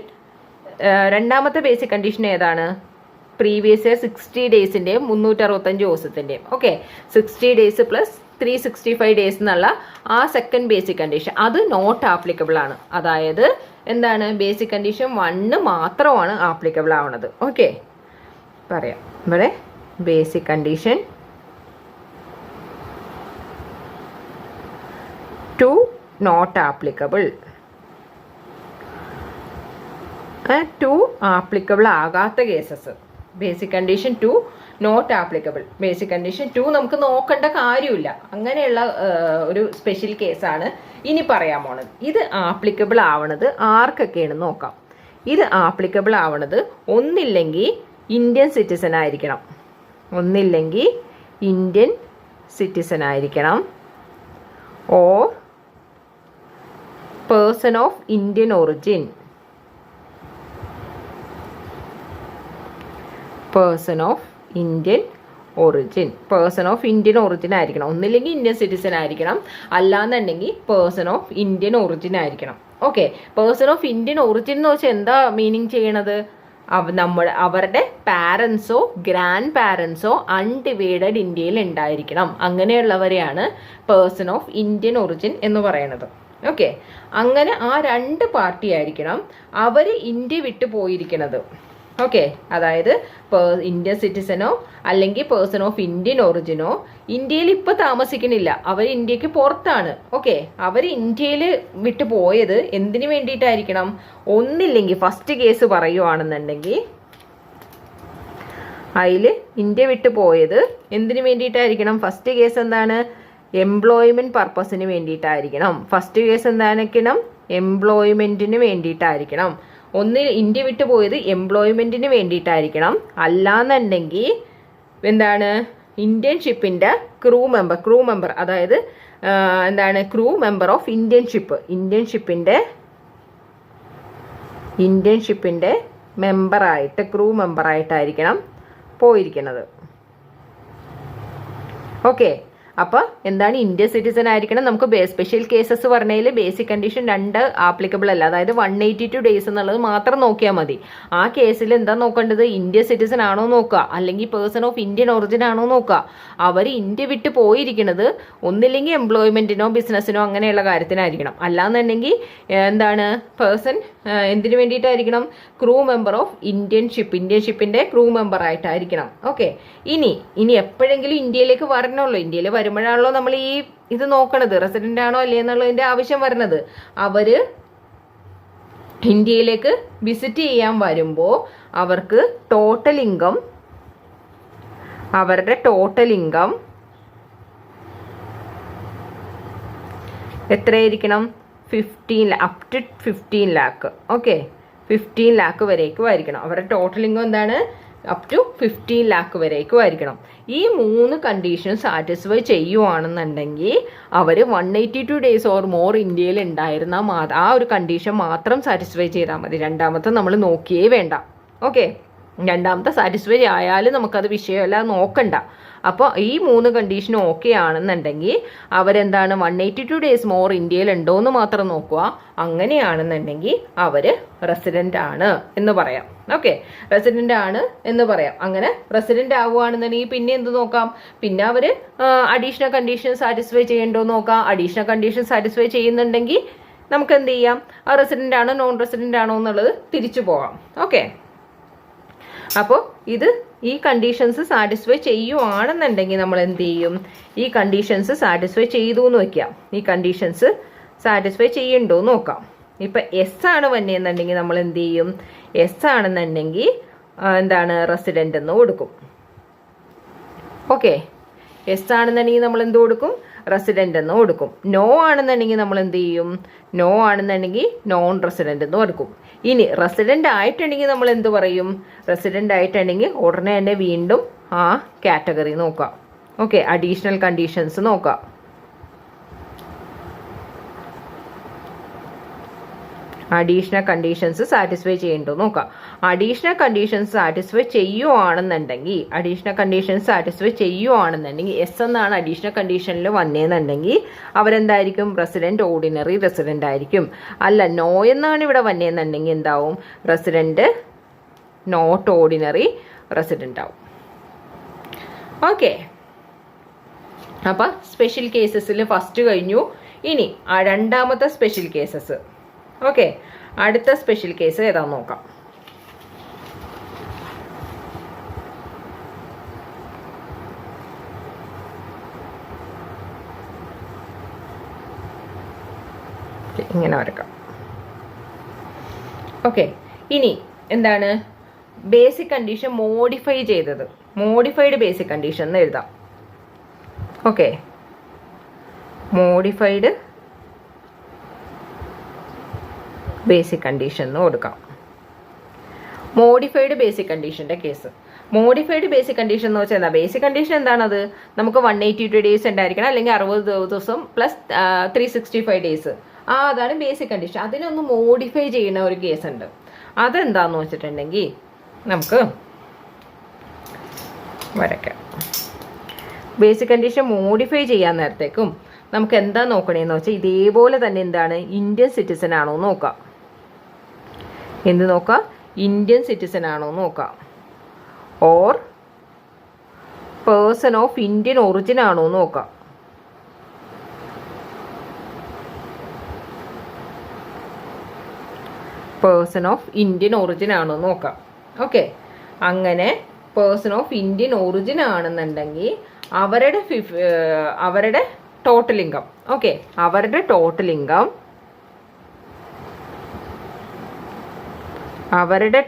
[SPEAKER 1] രണ്ടാമത്തെ ബേസിക് കണ്ടീഷൻ ഏതാണ്? പ്രീവിയസ് ഇയർ 60 ഡേയ്സിൻ്റെ 365 ദിവസത്തിൻ്റെയും. ഓക്കെ, 60 ഡേയ്സ് പ്ലസ് 365 ഡേയ്സ് എന്നുള്ള ആ സെക്കൻഡ് ബേസിക് കണ്ടീഷൻ അത് നോട്ട് ആപ്ലിക്കബിൾ ആണ്. അതായത് എന്താണ്? ബേസിക് കണ്ടീഷൻ 1 മാത്രമാണ് ആപ്ലിക്കബിൾ ആവുന്നത്. ഓക്കെ, പറയാം. ഇവിടെ basic condition 2 not applicable. 2 applicable ആകാത്ത cases. Basic condition 2 not applicable. Basic condition 2 നമുക്ക് നോക്കേണ്ട കാര്യമില്ല. അങ്ങനെയുള്ള ഒരു സ്പെഷ്യൽ കേസാണ് ഇനി പറയാൻ പോണത്. ഇത് ആപ്ലിക്കബിൾ ആവണത് ആർക്കൊക്കെയാണ് നോക്കാം. ഇത് ആപ്ലിക്കബിൾ ആവണത് ഒന്നില്ലെങ്കിൽ ഇന്ത്യൻ സിറ്റിസൺ ആയിരിക്കണം, or person of Indian origin. Origin, person of Indian origin ആയിരിക്കണം. ഒന്നില്ലെങ്കിൽ ഇന്ത്യൻ സിറ്റിസൺ ആയിരിക്കണം, അല്ലാന്നുണ്ടെങ്കിൽ പേഴ്സൺ ഓഫ് ഇന്ത്യൻ ഒറിജിൻ ആയിരിക്കണം. Okay, person of Indian origin എന്ന് വെച്ചാൽ എന്താ മീനിങ് ചെയ്യണത്? അവരുടെ പാരൻസോ ഗ്രാൻഡ് പാരൻസോ അൺഡിവൈഡഡ് ഇന്ത്യയിൽ ഉണ്ടായിരിക്കണം. അങ്ങനെയുള്ളവരെയാണ് പേഴ്സൺ ഓഫ് ഇന്ത്യൻ ഒറിജിൻ എന്ന് പറയുന്നത്. ഓക്കെ, അങ്ങനെ ആ 2 പാർട്ടി ആയിരിക്കണം അവർ ഇന്ത്യ വിട്ടു പോയിരിക്കുന്നത്. ഓക്കെ, അതായത് ഇന്ത്യൻ സിറ്റിസനോ അല്ലെങ്കിൽ പേഴ്സൺ ഓഫ് ഇന്ത്യൻ ഒറിജിനോ ഇന്ത്യയിൽ ഇപ്പൊ താമസിക്കണില്ല, അവർ ഇന്ത്യക്ക് പുറത്താണ്. ഓക്കെ, അവർ ഇന്ത്യയിൽ വിട്ടു പോയത് എന്തിനു വേണ്ടിയിട്ടായിരിക്കണം? ഒന്നില്ലെങ്കിൽ ഫസ്റ്റ് കേസ് പറയുവാണെന്നുണ്ടെങ്കിൽ അതിൽ ഇന്ത്യ വിട്ടു പോയത് എന്തിനു വേണ്ടിയിട്ടായിരിക്കണം? ഫസ്റ്റ് കേസ് എന്താണ്? എംപ്ലോയ്മെന്റ് പർപ്പസിന് വേണ്ടിയിട്ടായിരിക്കണം. ഫസ്റ്റ് കേസ് എന്തായിരിക്കണം? എംപ്ലോയ്മെന്റിന് വേണ്ടിയിട്ടായിരിക്കണം. ഒന്നിൽ ഇന്ത്യ വിട്ടു പോയത് എംപ്ലോയ്മെന്റിന് വേണ്ടിയിട്ടായിരിക്കണം. അല്ലാന്നുണ്ടെങ്കിൽ എന്താണ്? ഇന്ത്യൻ ഷിപ്പിന്റെ ക്രൂ മെമ്പർ അതായത് എന്താണ്? ക്രൂ മെമ്പർ ഓഫ് ഇന്ത്യൻ ഷിപ്പിന്റെ മെമ്പറായിട്ട്, ക്രൂ മെമ്പറായിട്ടായിരിക്കണം പോയിരിക്കുന്നത്. ഓക്കെ, അപ്പോൾ എന്താണ്? ഇന്ത്യൻ സിറ്റിസൺ ആയിരിക്കണം. നമുക്ക് സ്പെഷ്യൽ കേസസ് പറഞ്ഞതിൽ ബേസിക് കണ്ടീഷൻ 2 ആപ്ലിക്കബിൾ അല്ല. അതായത് 182 ഡേയ്സ് എന്നുള്ളത് മാത്രം നോക്കിയാൽ മതി. ആ കേസിൽ എന്താ നോക്കേണ്ടത്? ഇന്ത്യൻ സിറ്റിസൺ ആണോ നോക്കുക, അല്ലെങ്കിൽ പേഴ്സൺ ഓഫ് ഇന്ത്യൻ ഒറിജിൻ ആണോ നോക്കുക. അവർ ഇന്ത്യ വിട്ട് പോയിരിക്കുന്നത് ഒന്നില്ലെങ്കിൽ എംപ്ലോയ്മെന്റിനോ ബിസിനസ്സിനോ അങ്ങനെയുള്ള കാര്യത്തിനായിരിക്കണം. അല്ലാന്നുണ്ടെങ്കിൽ എന്താണ്? പേഴ്സൺ എന്തിനു വേണ്ടിയിട്ടായിരിക്കണം? ക്രൂ മെമ്പർ ഓഫ് ഇന്ത്യൻ ഷിപ്പിന്റെ ക്രൂ മെമ്പർ ആയിട്ടായിരിക്കണം. ഓക്കെ, ഇനി എപ്പോഴെങ്കിലും ഇന്ത്യയിലേക്ക് വരണമല്ലോ. ഇന്ത്യയിൽ വരുമ്പോഴാണല്ലോ നമ്മൾ ഈ ഇത് നോക്കണത്, റെസിഡന്റ് ആണോ അല്ലേ എന്നുള്ളതിന്റെ ആവശ്യം വരുന്നത്. അവര് ഇന്ത്യയിലേക്ക് വിസിറ്റ് ചെയ്യാൻ വരുമ്പോൾ അവർക്ക് അവരുടെ ടോട്ടൽ ഇൻകം എത്രയായിരിക്കണം? 15 up to 15 lakh. Okay, 15 lakh വരേക്കും ആയിരിക്കണം. അവരുടെ ടോട്ടൽ ഇൻകം എന്താണ്? അപ് ടു 15 ലാക്ക് വരേക്കും ആയിരിക്കണം. ഈ 3 കണ്ടീഷൻ സാറ്റിസ്ഫൈ ചെയ്യുവാണെന്നുണ്ടെങ്കിൽ അവർ 182 ഡേയ്സ് ഓർ മോർ ഇന്ത്യയിൽ ഉണ്ടായിരുന്ന ആ ഒരു കണ്ടീഷൻ മാത്രം സാറ്റിസ്ഫൈ ചെയ്താൽ മതി. രണ്ടാമത്തെ നമ്മൾ നോക്കിയേ വേണ്ട. ഓക്കെ, രണ്ടാമത്തെ സാറ്റിസ്ഫൈ ആയാലും നമുക്കത് വിഷയമല്ല, നോക്കണ്ട. അപ്പോൾ ഈ 3 കണ്ടീഷൻ ഓക്കെ ആണെന്നുണ്ടെങ്കിൽ അവരെന്താണ്? 182 ഡേയ്സ് മോർ ഇന്ത്യയിൽ ഉണ്ടോ എന്ന് മാത്രം നോക്കുക. അങ്ങനെയാണെന്നുണ്ടെങ്കിൽ അവർ റെസിഡന്റ് ആണ് എന്ന് പറയാം. ഓക്കെ, റെസിഡന്റ് ആണ് എന്ന് പറയാം. അങ്ങനെ റെസിഡന്റ് ആവുകയാണെന്നുണ്ടെങ്കിൽ പിന്നെ എന്ത് നോക്കാം? പിന്നെ അവർ അഡീഷണൽ കണ്ടീഷൻ സാറ്റിസ്ഫൈ ചെയ്യണ്ടോ നോക്കാം. അഡീഷണൽ കണ്ടീഷൻ സാറ്റിസ്ഫൈ ചെയ്യുന്നുണ്ടെങ്കിൽ നമുക്ക് എന്ത് ചെയ്യാം? ആ റെസിഡന്റ് ആണോ നോൺ റെസിഡന്റ് ആണോ എന്നുള്ളത് തിരിച്ചു പോകാം. ഓക്കെ, അപ്പോൾ ഈ കണ്ടീഷൻസ് സാറ്റിസ്ഫൈ ചെയ്യുവാണെന്നുണ്ടെങ്കിൽ നമ്മൾ എന്ത് ചെയ്യും? ഈ കണ്ടീഷൻസ് സാറ്റിസ്ഫൈ ചെയ്തു എന്ന് വെക്കാം. ഈ കണ്ടീഷൻസ് സാറ്റിസ്ഫൈ ചെയ്യണ്ടോ എന്ന് നോക്കാം. ഇപ്പം എസ് ആണ് വന്നതെന്നുണ്ടെങ്കിൽ നമ്മൾ എന്ത് ചെയ്യും? എസ് ആണെന്നുണ്ടെങ്കിൽ എന്താണ്? റെസിഡന്റ് എന്ന് കൊടുക്കും. ഓക്കെ, എസ് ആണെന്നുണ്ടെങ്കിൽ നമ്മൾ എന്ത് കൊടുക്കും? റെസിഡന്റ് എന്ന് കൊടുക്കും. നോ ആണെന്നുണ്ടെങ്കിൽ നമ്മൾ എന്ത് ചെയ്യും? നോ ആണെന്നുണ്ടെങ്കിൽ നോൺ റെസിഡന്റ് എന്ന് കൊടുക്കും. ഇനി റെസിഡന്റ് ആയിട്ടുണ്ടെങ്കിൽ നമ്മൾ എന്ത് പറയും? റെസിഡന്റ് ആയിട്ടുണ്ടെങ്കിൽ ഉടനെ തന്നെ വീണ്ടും ആ കാറ്റഗറി നോക്കാം. ഓക്കെ, അഡീഷണൽ കണ്ടീഷൻസ് നോക്കാം. അഡീഷണൽ കണ്ടീഷൻസ് സാറ്റിസ്ഫൈ ചെയ്യണ്ടോ നോക്കാം. അഡീഷണൽ കണ്ടീഷൻസ് സാറ്റിസ്ഫൈ ചെയ്യുവാണെന്നുണ്ടെങ്കിൽ എസ് എന്നാണ് അഡീഷണൽ കണ്ടീഷനിൽ വന്നേന്നുണ്ടെങ്കിൽ അവരെന്തായിരിക്കും? റെസിഡന്റ് ഓർഡിനറി റെസിഡന്റ് ആയിരിക്കും. അല്ല, നോ എന്നാണ് ഇവിടെ വന്നേന്നുണ്ടെങ്കിൽ എന്താവും? റെസിഡന്റ് നോട്ട് ഓർഡിനറി റെസിഡന്റ് ആവും. ഓക്കെ, അപ്പം സ്പെഷ്യൽ കേസസിൽ ഫസ്റ്റ് കഴിഞ്ഞു. ഇനി രണ്ടാമത്തെ സ്പെഷ്യൽ കേസസ്. ഓക്കെ, അടുത്ത സ്പെഷ്യൽ കേസ് ഏതാന്ന് നോക്കാം. ഇങ്ങനെ വരക്കാം. ഓക്കെ, ഇനി എന്താണ്? ബേസിക് കണ്ടീഷൻ മോഡിഫൈ ചെയ്തത്, മോഡിഫൈഡ് ബേസിക് കണ്ടീഷൻ എന്ന് എഴുതാം. ഓക്കെ, മോഡിഫൈഡ് ബേസിക് കണ്ടീഷൻ എന്ന് കൊടുക്കാം. മോഡിഫൈഡ് ബേസിക് കണ്ടീഷൻ്റെ കേസ്. മോഡിഫൈഡ് ബേസിക് കണ്ടീഷൻ എന്ന് വെച്ചാൽ എന്താ? ബേസിക് കണ്ടീഷൻ എന്താണത്? നമുക്ക് 182 ഡേയ്സ് ഉണ്ടായിരിക്കണം, അല്ലെങ്കിൽ 60 ദിവസം പ്ലസ് 365 ഡേയ്സ്. അതാണ് ബേസിക് കണ്ടീഷൻ. അതിനൊന്ന് മോഡിഫൈ ചെയ്യുന്ന ഒരു കേസ് ഉണ്ട്. അതെന്താന്ന് വെച്ചിട്ടുണ്ടെങ്കിൽ നമുക്ക് വരയ്ക്കാം. ബേസിക് കണ്ടീഷൻ മോഡിഫൈ ചെയ്യാൻ നേരത്തേക്കും നമുക്ക് എന്താ നോക്കണേന്ന് വെച്ചാൽ ഇതേപോലെ തന്നെ എന്താണ് ഇന്ത്യൻ സിറ്റിസൺ ആണോ നോക്കാം. എന്ത് നോക്കാം? ഇന്ത്യൻ സിറ്റിസൺ ആണോ നോക്കാം. Or person of Indian origin ആണോ നോക്കാം. പേഴ്സൺ ഓഫ് ഇന്ത്യൻ ഒറിജിൻ ആണോ നോക്കാം. ഓക്കെ, അങ്ങനെ പേഴ്സൺ ഓഫ് ഇന്ത്യൻ ഒറിജിൻ ആണെന്നുണ്ടെങ്കിൽ അവരുടെ ടോട്ടൽ ഇൻകം, ഓക്കെ, അവരുടെ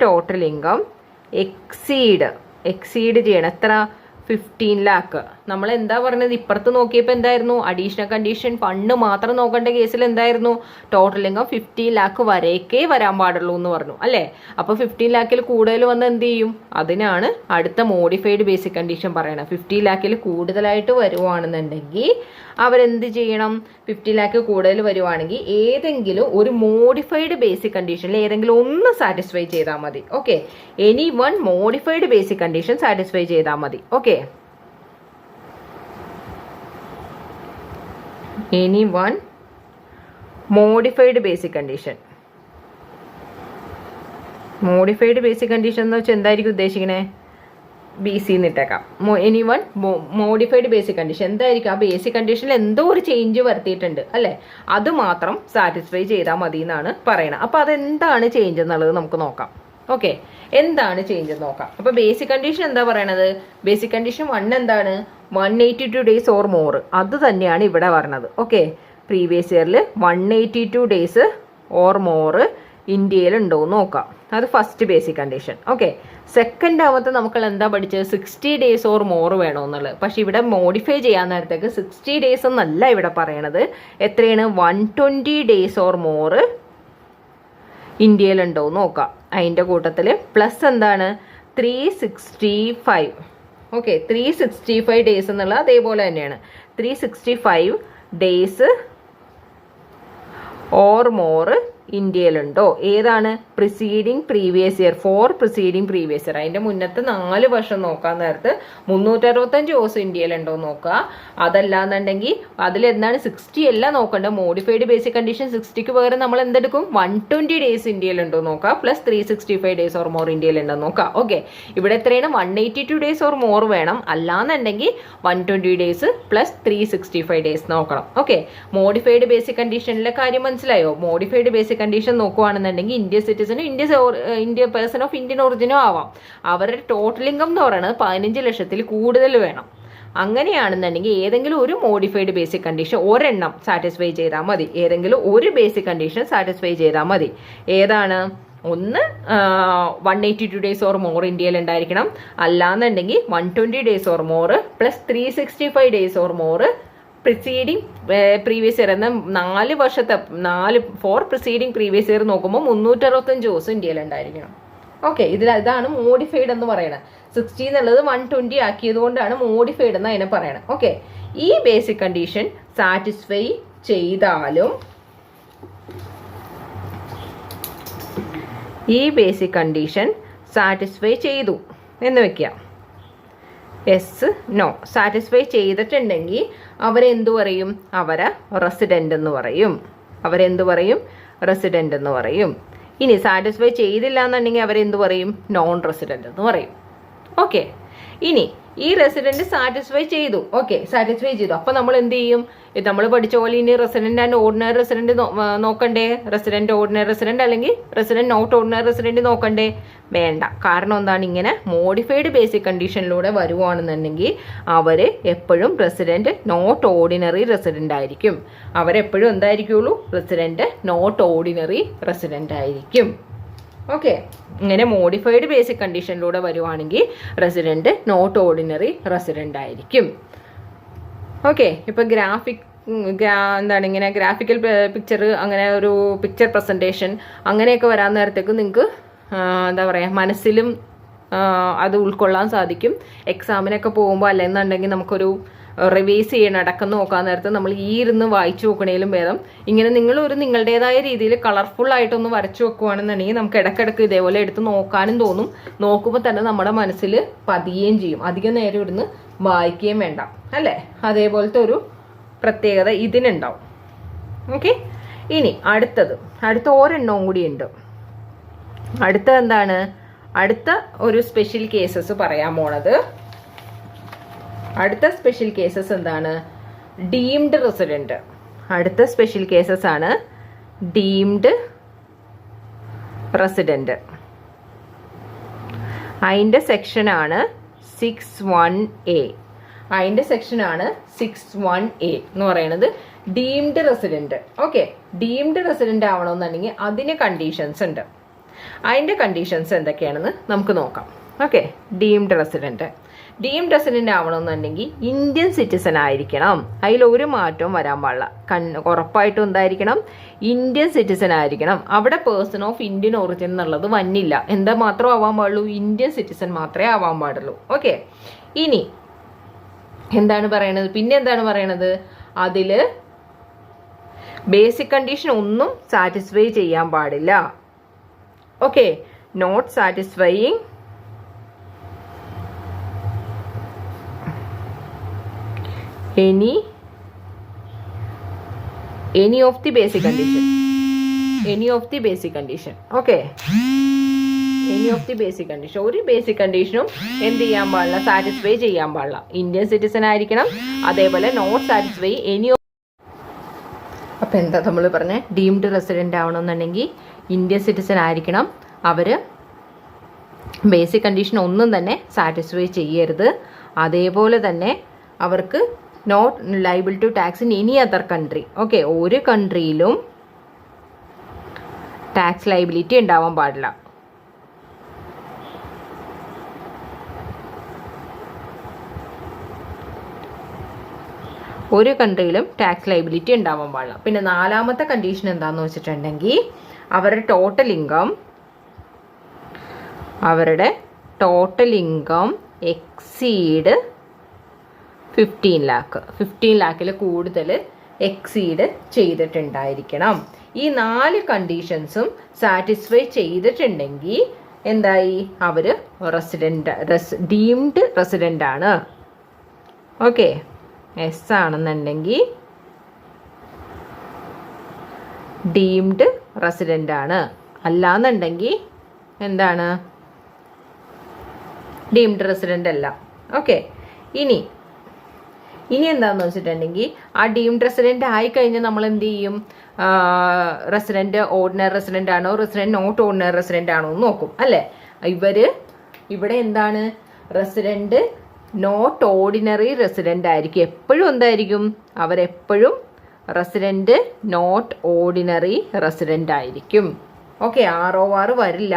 [SPEAKER 1] ടോട്ടൽ ഇൻകം എക്സീഡ് ചെയ്യണം. എത്ര? 15 lakh. നമ്മൾ എന്താ പറഞ്ഞത്? ഇപ്പുറത്ത് നോക്കിയപ്പോൾ എന്തായിരുന്നു? അഡീഷണൽ കണ്ടീഷൻ ഫണ്ട് മാത്രം നോക്കേണ്ട കേസിൽ എന്തായിരുന്നു? ടോട്ടൽ ഇൻകം 15 lakh വരേക്കേ വരാൻ പാടുള്ളൂ എന്ന് പറഞ്ഞു അല്ലേ? അപ്പോൾ 15 lakh കൂടുതൽ വന്ന് എന്ത് ചെയ്യും? അതിനാണ് അടുത്ത മോഡിഫൈഡ് ബേസിക് കണ്ടീഷൻ പറയണം. 50 lakh കൂടുതലായിട്ട് വരുവാണെന്നുണ്ടെങ്കിൽ അവരെന്ത് ചെയ്യണം? 50 lakh കൂടുതൽ വരുവാണെങ്കിൽ ഏതെങ്കിലും ഒരു മോഡിഫൈഡ് ബേസിക് കണ്ടീഷനിൽ ഏതെങ്കിലും ഒന്ന് സാറ്റിസ്ഫൈ ചെയ്താൽ മതി. Okay, any one modified basic condition satisfy ചെയ്താൽ മതി. Okay, any one modified basic condition. Modified basic condition എന്ന് വെച്ചാൽ എന്തായിരിക്കും ഉദ്ദേശിക്കണേ? BC ഇട്ടേക്കാം. Any one modified basic condition എന്തായിരിക്കും? ആ ബേസിക് കണ്ടീഷനിൽ എന്തോ ഒരു ചേഞ്ച് വരുത്തിയിട്ടുണ്ട് അല്ലേ? അത് മാത്രം സാറ്റിസ്ഫൈ ചെയ്താൽ മതി എന്നാണ് പറയണത്. അപ്പോൾ അതെന്താണ് ചേഞ്ച് എന്നുള്ളത് നമുക്ക് നോക്കാം. ഓക്കെ, എന്താണ് ചേഞ്ച് നോക്കാം. അപ്പോൾ ബേസിക് കണ്ടീഷൻ എന്താ പറയണത്? ബേസിക് കണ്ടീഷൻ 1 എന്താണ്? 182 days ഓർ മോർ. അത് തന്നെയാണ് ഇവിടെ പറഞ്ഞത്. ഓക്കെ, പ്രീവിയസ് ഇയറിൽ 182 days ഓർ മോർ ഇന്ത്യയിൽ ഉണ്ടോ എന്ന് നോക്കാം. അത് first basic condition. Okay, second ആമത്തെ നമുക്ക് എന്താ പഠിച്ചത്? 60 days ഓർ മോർ വേണമെന്നുള്ളത്. പക്ഷെ ഇവിടെ മോഡിഫൈ ചെയ്യാൻ നേരത്തേക്ക് 60 days എന്നല്ല ഇവിടെ പറയണത്. എത്രയാണ്? 120 days ഓർ മോർ ഇന്ത്യയിൽ ഉണ്ടോ എന്ന് നോക്കാം. അതിൻ്റെ കൂട്ടത്തിൽ പ്ലസ് എന്താണ്? 365. ഓക്കെ, 365 days എന്നുള്ളത് അതേപോലെ തന്നെയാണ്. 365 days ഓർ മോർ ഇന്ത്യയിലുണ്ടോ? ഏതാണ്? Preceding previous year. Four preceding previous year. അതിൻ്റെ മുന്നത്തെ 4 വർഷം നോക്കാൻ നേരത്ത് 365 ദിവസം ഇന്ത്യയിലുണ്ടോ നോക്കുക. അതല്ലാന്നുണ്ടെങ്കിൽ അതിലെന്താണ്? 60 അല്ല നോക്കേണ്ടത്. മോഡിഫൈഡ് ബേസിക് കണ്ടീഷൻ 60ക്ക് പകരം നമ്മൾ എന്തെടുക്കും? 120 days ഇന്ത്യയിലുണ്ടോ നോക്കുക. പ്ലസ് 365 days ഓർ മോർ ഇന്ത്യയിലുണ്ടോ നോക്കുക. ഓക്കെ, ഇവിടെ എത്രയാണ്? 182 days ഓർ മോർ വേണം. അല്ലാന്നുണ്ടെങ്കിൽ 120 days പ്ലസ് 365 days നോക്കണം. ഓക്കെ, മോഡിഫൈഡ് ബേസിക് കണ്ടീഷനിലെ കാര്യം മനസ്സിലായോ? മോഡിഫൈഡ് ബേസിക് കണ്ടീഷൻ നോക്കുകയാണെന്നുണ്ടെങ്കിൽ ഇന്ത്യൻ സിറ്റിസനും ഇന്ത്യ പേഴ്സൺ ഓഫ് ഇന്ത്യൻ ഒറിജിനും ആവാം. അവരുടെ ടോട്ടൽ ഇൻകം എന്ന് പറയുന്നത് 15 ലക്ഷത്തിൽ കൂടുതൽ വേണം. അങ്ങനെയാണെന്നുണ്ടെങ്കിൽ ഏതെങ്കിലും ഒരു മോഡിഫൈഡ് ബേസിക് കണ്ടീഷൻ ഒരെണ്ണം സാറ്റിസ്ഫൈ ചെയ്താൽ മതി. ഏതെങ്കിലും ഒരു ബേസിക് കണ്ടീഷൻ സാറ്റിസ്ഫൈ ചെയ്താൽ മതി. ഏതാണ്? ഒന്ന് 182 days ഓർ മോർ ഇന്ത്യയിൽ ഉണ്ടായിരിക്കണം. അല്ലാന്നുണ്ടെങ്കിൽ 120 days or more plus 365 days or more preceding previous year എന്ന 4 വർഷത്തെ 4 പ്രിസീഡിങ് പ്രീവിയസ് ഇയർ നോക്കുമ്പോൾ 365 ദിവസം ഇന്ത്യയിൽ ഉണ്ടായിരിക്കണം. ഓക്കെ, ഇതാണ് മോഡിഫൈഡ് എന്ന് പറയുന്നത്. 60 എന്നുള്ളത് 120 ആക്കിയത് കൊണ്ടാണ് മോഡിഫൈഡ് എന്ന് അതിനെ പറയണം. ഓക്കെ, ഈ ബേസിക് കണ്ടീഷൻ സാറ്റിസ്ഫൈ ചെയ്താലും ഈ ബേസിക് കണ്ടീഷൻ സാറ്റിസ്ഫൈ ചെയ്തു എന്ന് വെക്കാം. Yes, no. സാറ്റിസ്ഫൈ ചെയ്തിട്ടുണ്ടെങ്കിൽ അവരെന്തു പറയും? അവരെ റെസിഡൻ്റ് എന്ന് പറയും. അവരെന്തു പറയും? റെസിഡൻ്റ് എന്ന് പറയും. ഇനി സാറ്റിസ്ഫൈ ചെയ്തില്ല എന്നുണ്ടെങ്കിൽ അവരെന്തു പറയും? നോൺ റെസിഡൻ്റ് എന്ന് പറയും. ഓക്കെ, ഇനി ഈ റെസിഡന്റ് സാറ്റിസ്ഫൈ ചെയ്തു. ഓക്കെ, സാറ്റിസ്ഫൈ ചെയ്തു. അപ്പോൾ നമ്മൾ എന്ത് ചെയ്യും? നമ്മൾ പഠിച്ച പോലെ ഇനി റെസിഡന്റ് ആൻഡ് ഓർഡിനറി റെസിഡന്റ് നോക്കണ്ടേ? റെസിഡന്റ് ഓർഡിനറി റെസിഡന്റ് അല്ലെങ്കിൽ റെസിഡന്റ് നോട്ട് ഓർഡിനറി റെസിഡന്റ് നോക്കണ്ടേ? വേണ്ട. കാരണം എന്താണ്? ഇങ്ങനെ മോഡിഫൈഡ് ബേസിക് കണ്ടീഷനിലൂടെ വരുവാണെന്നുണ്ടെങ്കിൽ അവർ എപ്പോഴും റെസിഡന്റ് നോട്ട് ഓർഡിനറി റെസിഡന്റ് ആയിരിക്കും. അവരെപ്പോഴും എന്തായിരിക്കുള്ളൂ? റെസിഡന്റ് നോട്ട് ഓർഡിനറി റെസിഡന്റ് ആയിരിക്കും. ഓക്കെ, ഇങ്ങനെ മോഡിഫൈഡ് ബേസിക് കണ്ടീഷനിലൂടെ വരുവാണെങ്കിൽ റെസിഡന്റ് നോട്ട് ഓർഡിനറി റെസിഡന്റ് ആയിരിക്കും. ഓക്കെ, ഇപ്പോൾ എന്താണ് ഇങ്ങനെ ഗ്രാഫിക്കൽ പിക്ചർ, അങ്ങനെ ഒരു പിക്ചർ പ്രസൻറ്റേഷൻ അങ്ങനെയൊക്കെ വരാൻ നേരത്തേക്ക് നിങ്ങൾക്ക് എന്താ പറയുക, മനസ്സിലും അത് ഉൾക്കൊള്ളാൻ സാധിക്കും. എക്സാമിനൊക്കെ പോകുമ്പോൾ അല്ലെന്നുണ്ടെങ്കിൽ നമുക്കൊരു റിവൈസ് ചെയ്യണം, അടക്കം നോക്കാൻ നേരത്ത് നമ്മൾ ഈ ഇരുന്ന് വായിച്ചു നോക്കണേലും ഭേദം ഇങ്ങനെ നിങ്ങളൊരു നിങ്ങളുടേതായ രീതിയിൽ കളർഫുൾ ആയിട്ടൊന്ന് വരച്ചു വെക്കുകയാണെന്നുണ്ടെങ്കിൽ നമുക്ക് ഇടയ്ക്കിടയ്ക്ക് ഇതേപോലെ എടുത്ത് നോക്കാനും തോന്നും. നോക്കുമ്പോൾ തന്നെ നമ്മുടെ മനസ്സിൽ പതിയുകയും ചെയ്യും. അധികം നേരം ഇരുന്ന് വായിക്കുകയും വേണ്ട അല്ലേ. അതേപോലത്തെ ഒരു പ്രത്യേകത ഇതിനുണ്ടാവും. ഓക്കെ, ഇനി അടുത്ത ഒരെണ്ണവും കൂടി ഉണ്ട്. അടുത്ത എന്താണ്? അടുത്ത ഒരു സ്പെഷ്യൽ കേസസ് പറയാൻ പോണത്. അടുത്ത സ്പെഷ്യൽ കേസസ് എന്താണ്? Deemed resident. അടുത്ത സ്പെഷ്യൽ കേസസ് ആണ് ഡീംഡ് റെസിഡന്റ്. അതിൻ്റെ സെക്ഷനാണ് 61A. അതിൻ്റെ സെക്ഷനാണ് 61A എന്ന് പറയുന്നത് deemed resident. Okay, deemed resident ആവണമെന്നുണ്ടെങ്കിൽ അതിന് കണ്ടീഷൻസ് ഉണ്ട്. അതിൻ്റെ കണ്ടീഷൻസ് എന്തൊക്കെയാണെന്ന് നമുക്ക് നോക്കാം. ഓക്കെ, ഡീംഡ് റെസിഡന്റ് ആവണമെന്നുണ്ടെങ്കിൽ ഇന്ത്യൻ സിറ്റിസൺ ആയിരിക്കണം. അതിലൊരു മാറ്റവും വരാൻ പാടില്ല. ഉറപ്പായിട്ടും എന്തായിരിക്കണം? ഇന്ത്യൻ സിറ്റിസൺ ആയിരിക്കണം. അവിടെ പേഴ്സൺ ഓഫ് ഇന്ത്യൻ ഒറിജിൻ എന്നുള്ളത് വന്നില്ല. എന്താ മാത്രം ആവാൻ പാടുള്ളൂ? ഇന്ത്യൻ സിറ്റിസൺ മാത്രമേ ആവാൻ പാടുള്ളൂ. ഓക്കെ, ഇനി എന്താണ് പറയണത്? പിന്നെ എന്താണ് പറയണത്? അതിൽ ബേസിക് കണ്ടീഷൻ ഒന്നും സാറ്റിസ്ഫൈ ചെയ്യാൻ പാടില്ല. Okay, not satisfying any of the basic condition. Okay, any of the basic condition. ഒരു ബേസിക് കണ്ടീഷനും എന്ത് ചെയ്യാൻ പാടില്ല? സാറ്റിസ്ഫൈ ചെയ്യാൻ പാടില്ല. ഇന്ത്യൻ സിറ്റിസൺ ആയിരിക്കണം. അതേപോലെ നോട്ട് സാറ്റിസ്ഫൈ എനി. അപ്പം എന്താ നമ്മൾ പറഞ്ഞ? ഡീംഡ് റെസിഡന്റ് ആവണമെന്നുണ്ടെങ്കിൽ ഇന്ത്യൻ സിറ്റിസൺ ആയിരിക്കണം. അവർ ബേസിക് കണ്ടീഷൻ ഒന്നും തന്നെ സാറ്റിസ്ഫൈ ചെയ്യരുത്. അതേപോലെ തന്നെ അവർക്ക് not liable to tax in any other country. Okay, ഒരു കൺട്രിയിലും ടാക്സ് ലൈബിലിറ്റി ഉണ്ടാവാൻ പാടില്ല. ഒരു കൺട്രിയിലും ടാക്സ് ലൈബിലിറ്റി ഉണ്ടാവാൻ പാടില്ല. പിന്നെ നാലാമത്തെ കണ്ടീഷൻ എന്താണെന്ന് വെച്ചിട്ടുണ്ടെങ്കിൽ അവരുടെ ടോട്ടൽ ഇൻകം എക്സീഡ് 15 ലാഖിൽ കൂടുതൽ എക്സീഡ് ചെയ്തിട്ടുണ്ടായിരിക്കണം. ഈ 4 കണ്ടീഷൻസും സാറ്റിസ്ഫൈ ചെയ്തിട്ടുണ്ടെങ്കിൽ എന്തായി? അവർ ഡീംഡ് റെസിഡന്റ് ആണ്. ഓക്കെ, എസ് ആണെന്നുണ്ടെങ്കിൽ ഡീംഡ് റെസിഡന്റ് ആണ്. അല്ലാന്നുണ്ടെങ്കിൽ എന്താണ്? ഡീംഡ് റെസിഡന്റ് അല്ല. ഓക്കെ, ഇനി എന്താണെന്ന് വെച്ചിട്ടുണ്ടെങ്കിൽ ആ ഡീംഡ് റെസിഡന്റ് ആയിക്കഴിഞ്ഞാൽ നമ്മൾ എന്ത് ചെയ്യും? റെസിഡന്റ് ഓർഡിനറി റെസിഡന്റ് ആണോ, റെസിഡന്റ് നോട്ട് ഓർഡിനറി റെസിഡന്റ് ആണോ എന്ന് നോക്കും അല്ലേ. ഇവിടെ എന്താണ്? റെസിഡന്റ് നോട്ട് ഓർഡിനറി റെസിഡന്റ് ആയിരിക്കും. എപ്പോഴും എന്തായിരിക്കും? അവരെപ്പോഴും റെസിഡന്റ് നോട്ട് ഓർഡിനറി റെസിഡന്റ് ആയിരിക്കും. ഓക്കെ, ROR വരില്ല.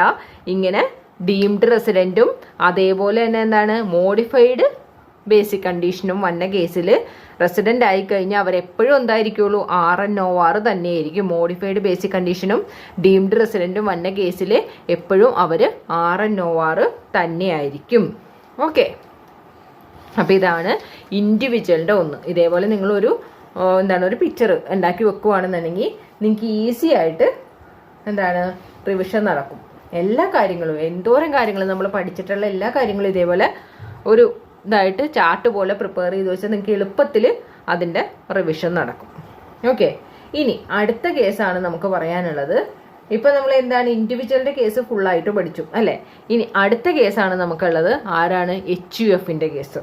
[SPEAKER 1] ഇങ്ങനെ ഡീംഡ് റെസിഡന്റും അതേപോലെ തന്നെ എന്താണ്? മോഡിഫൈഡ് ബേസിക് കണ്ടീഷനും വന്ന കേസിൽ റെസിഡന്റ് ആയിക്കഴിഞ്ഞാൽ അവരെപ്പോഴും എന്തായിരിക്കുള്ളൂ? RNOR തന്നെയായിരിക്കും. മോഡിഫൈഡ് ബേസിക് കണ്ടീഷനും ഡീംഡ് റെസിഡന്റും വന്ന കേസിൽ എപ്പോഴും അവർ RNOR തന്നെയായിരിക്കും. ഓക്കെ, അപ്പോൾ ഇതാണ് ഇൻഡിവിജ്വലിൻ്റെ ഒന്ന്. ഇതേപോലെ നിങ്ങളൊരു ഒരു പിക്ചർ ഉണ്ടാക്കി വെക്കുകയാണെന്നുണ്ടെങ്കിൽ നിങ്ങൾക്ക് ഈസി ആയിട്ട് റിവിഷൻ നടക്കും. എല്ലാ കാര്യങ്ങളും, എന്തോരം കാര്യങ്ങൾ നമ്മൾ പഠിച്ചിട്ടുള്ള എല്ലാ കാര്യങ്ങളും ഇതേപോലെ ഒരു ഇതായിട്ട് ചാർട്ട് പോലെ പ്രിപ്പയർ ചെയ്ത് വെച്ചാൽ നിങ്ങൾക്ക് എളുപ്പത്തിൽ അതിൻ്റെ റിവിഷൻ നടക്കും. ഓക്കെ, ഇനി അടുത്ത കേസാണ് നമുക്ക് പറയാനുള്ളത്. ഇപ്പം നമ്മൾ ഇൻഡിവിജ്വലിൻ്റെ കേസ് ഫുള്ളായിട്ട് പഠിച്ചു അല്ലേ. ഇനി അടുത്ത കേസാണ് നമുക്കുള്ളത്. ആരാണ്? HUFൻ്റെ കേസ്.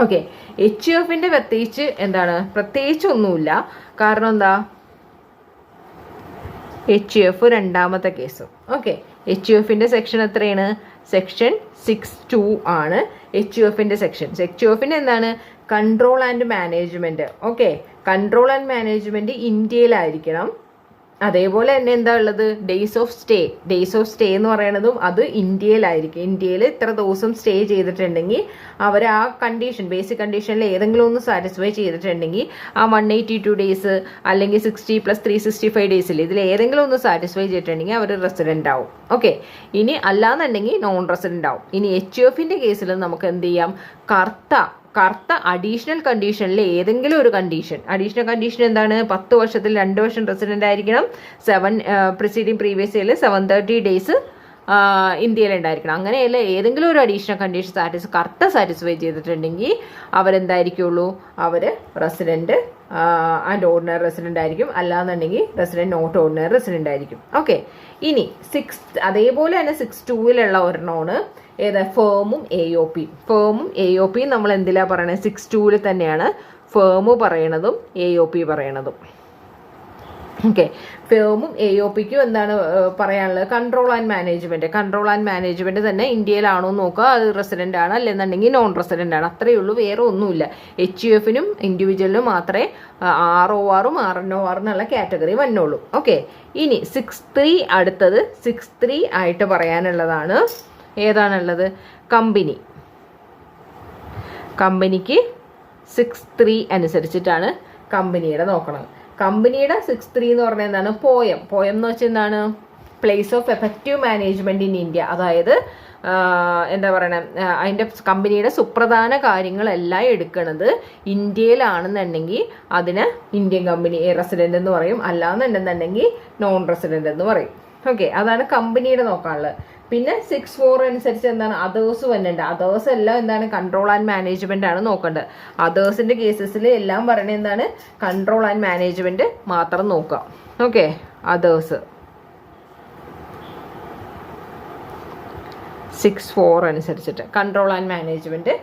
[SPEAKER 1] ഓക്കെ, HUFൻ്റെ പ്രത്യേകിച്ച് ഒന്നുമില്ല. കാരണം എന്താ? HUF രണ്ടാമത്തെ കേസ്. ഓക്കെ, HUFൻ്റെ സെക്ഷൻ എത്രയാണ്? സെക്ഷൻ 62 ആണ് HUFൻ്റെ സെക്ഷൻ. HUFൻ്റെ control and management. Okay, control and management ഇന്ത്യയിലായിരിക്കണം. അതേപോലെ തന്നെ എന്താ ഉള്ളത്? ഡേയ്സ് ഓഫ് സ്റ്റേ എന്ന് പറയുന്നതും അത് ഇന്ത്യയിലായിരിക്കും. ഇന്ത്യയിൽ ഇത്ര ദിവസം സ്റ്റേ ചെയ്തിട്ടുണ്ടെങ്കിൽ അവർ ആ കണ്ടീഷൻ, ബേസിക് കണ്ടീഷനിൽ ഏതെങ്കിലും ഒന്ന് സാറ്റിസ്ഫൈ ചെയ്തിട്ടുണ്ടെങ്കിൽ ആ 182 ഡേയ്സ് അല്ലെങ്കിൽ 60 + 365 ഡേയ്സിൽ ഇതിൽ ഏതെങ്കിലും ഒന്ന് സാറ്റിസ്ഫൈ ചെയ്തിട്ടുണ്ടെങ്കിൽ അവർ റെസിഡന്റ് ആവും. ഓക്കെ, ഇനി അല്ലാന്നുണ്ടെങ്കിൽ നോൺ റെസിഡന്റ് ആവും. ഇനി HUFൻ്റെ കേസിൽ നമുക്ക് എന്ത് ചെയ്യാം? കറുത്ത അഡീഷണൽ കണ്ടീഷനിൽ ഏതെങ്കിലും ഒരു അഡീഷണൽ കണ്ടീഷൻ 10 വർഷത്തിൽ 2 വർഷം റെസിഡന്റ് ആയിരിക്കണം. പ്രീവിയസ് ഇയറിൽ 730 ഡേയ്സ് ഇന്ത്യയിൽ ഉണ്ടായിരിക്കണം. അങ്ങനെയല്ല ഏതെങ്കിലും ഒരു അഡീഷണൽ കണ്ടീഷൻ കറക്റ്റ് സാറ്റിസ്ഫൈ ചെയ്തിട്ടുണ്ടെങ്കിൽ അവരെന്തായിരിക്കുള്ളൂ, അവർ റെസിഡൻറ്റ് ആൻഡ് ഓർഡിനറി റെസിഡൻ്റ് ആയിരിക്കും. അല്ലാന്നുണ്ടെങ്കിൽ റെസിഡൻറ്റ് നോട്ട് ഓർഡിനറി റെസിഡൻ്റ് ആയിരിക്കും. ഓക്കെ, ഇനി അതേപോലെ തന്നെ 6(2) ഒരെണ്ണമാണ് ഏത്, ഫേമും AOP നമ്മൾ എന്തിലാണ് പറയണത്, 6(2) തന്നെയാണ് ഫേം പറയണതും AOP പറയണതും. ഓക്കെ, ഫേമും AOPക്കും എന്താണ് പറയാനുള്ളത്, കൺട്രോൾ ആൻഡ് മാനേജ്മെന്റ് തന്നെ ഇന്ത്യയിലാണോ എന്ന് നോക്കുക, അത് റെസിഡൻ്റ് ആണ്, അല്ലെന്നുണ്ടെങ്കിൽ നോൺ റെസിഡൻ്റ് ആണ്, അത്രയേ ഉള്ളൂ, വേറെ ഒന്നുമില്ല. HUFനും ഇൻഡിവിജ്വലിനും മാത്രമേ RORും RNOR എന്നുള്ള കാറ്റഗറി വന്നുള്ളൂ. ഓക്കെ, ഇനി 6(3) അടുത്തത് 6(3) ആയിട്ട് പറയാനുള്ളതാണ് ഏതാണുള്ളത്, കമ്പനിക്ക് 6(3) അനുസരിച്ചിട്ടാണ് കമ്പനിയുടെ നോക്കണം. കമ്പനിയുടെ 6(3) എന്ന് പറഞ്ഞാൽ എന്താണ്, പോയം എന്ന് വെച്ചാൽ എന്താണ്, place of effective management in India. അതായത് എന്താ പറയണ, അതിൻ്റെ കമ്പനിയുടെ സുപ്രധാന കാര്യങ്ങളെല്ലാം എടുക്കുന്നത് ഇന്ത്യയിലാണെന്നുണ്ടെങ്കിൽ അതിന് ഇന്ത്യൻ കമ്പനി റെസിഡൻ്റ് എന്ന് പറയും, അല്ലാന്നുണ്ടെന്നുണ്ടെങ്കിൽ നോൺ റെസിഡൻ്റ് എന്ന് പറയും. ഓക്കെ, അതാണ് കമ്പനിയുടെ നോക്കാനുള്ളത്. പിന്നെ 6(4) അനുസരിച്ച് എന്താണ്, അതേഴ്സ് വന്നിട്ടുണ്ട്. അതേഴ്സ് എല്ലാം എന്താണ്, കൺട്രോൾ ആൻഡ് മാനേജ്മെന്റ് ആണ് നോക്കേണ്ടത്. അതേഴ്സിന്റെ കേസസിൽ എല്ലാം പറയുന്നത് എന്താണ്, കൺട്രോൾ ആൻഡ് മാനേജ്മെന്റ് മാത്രം നോക്കാം. ഓക്കെ, അതേഴ്സ് 6(4) അനുസരിച്ചിട്ട് കൺട്രോൾ ആൻഡ് മാനേജ്മെന്റ്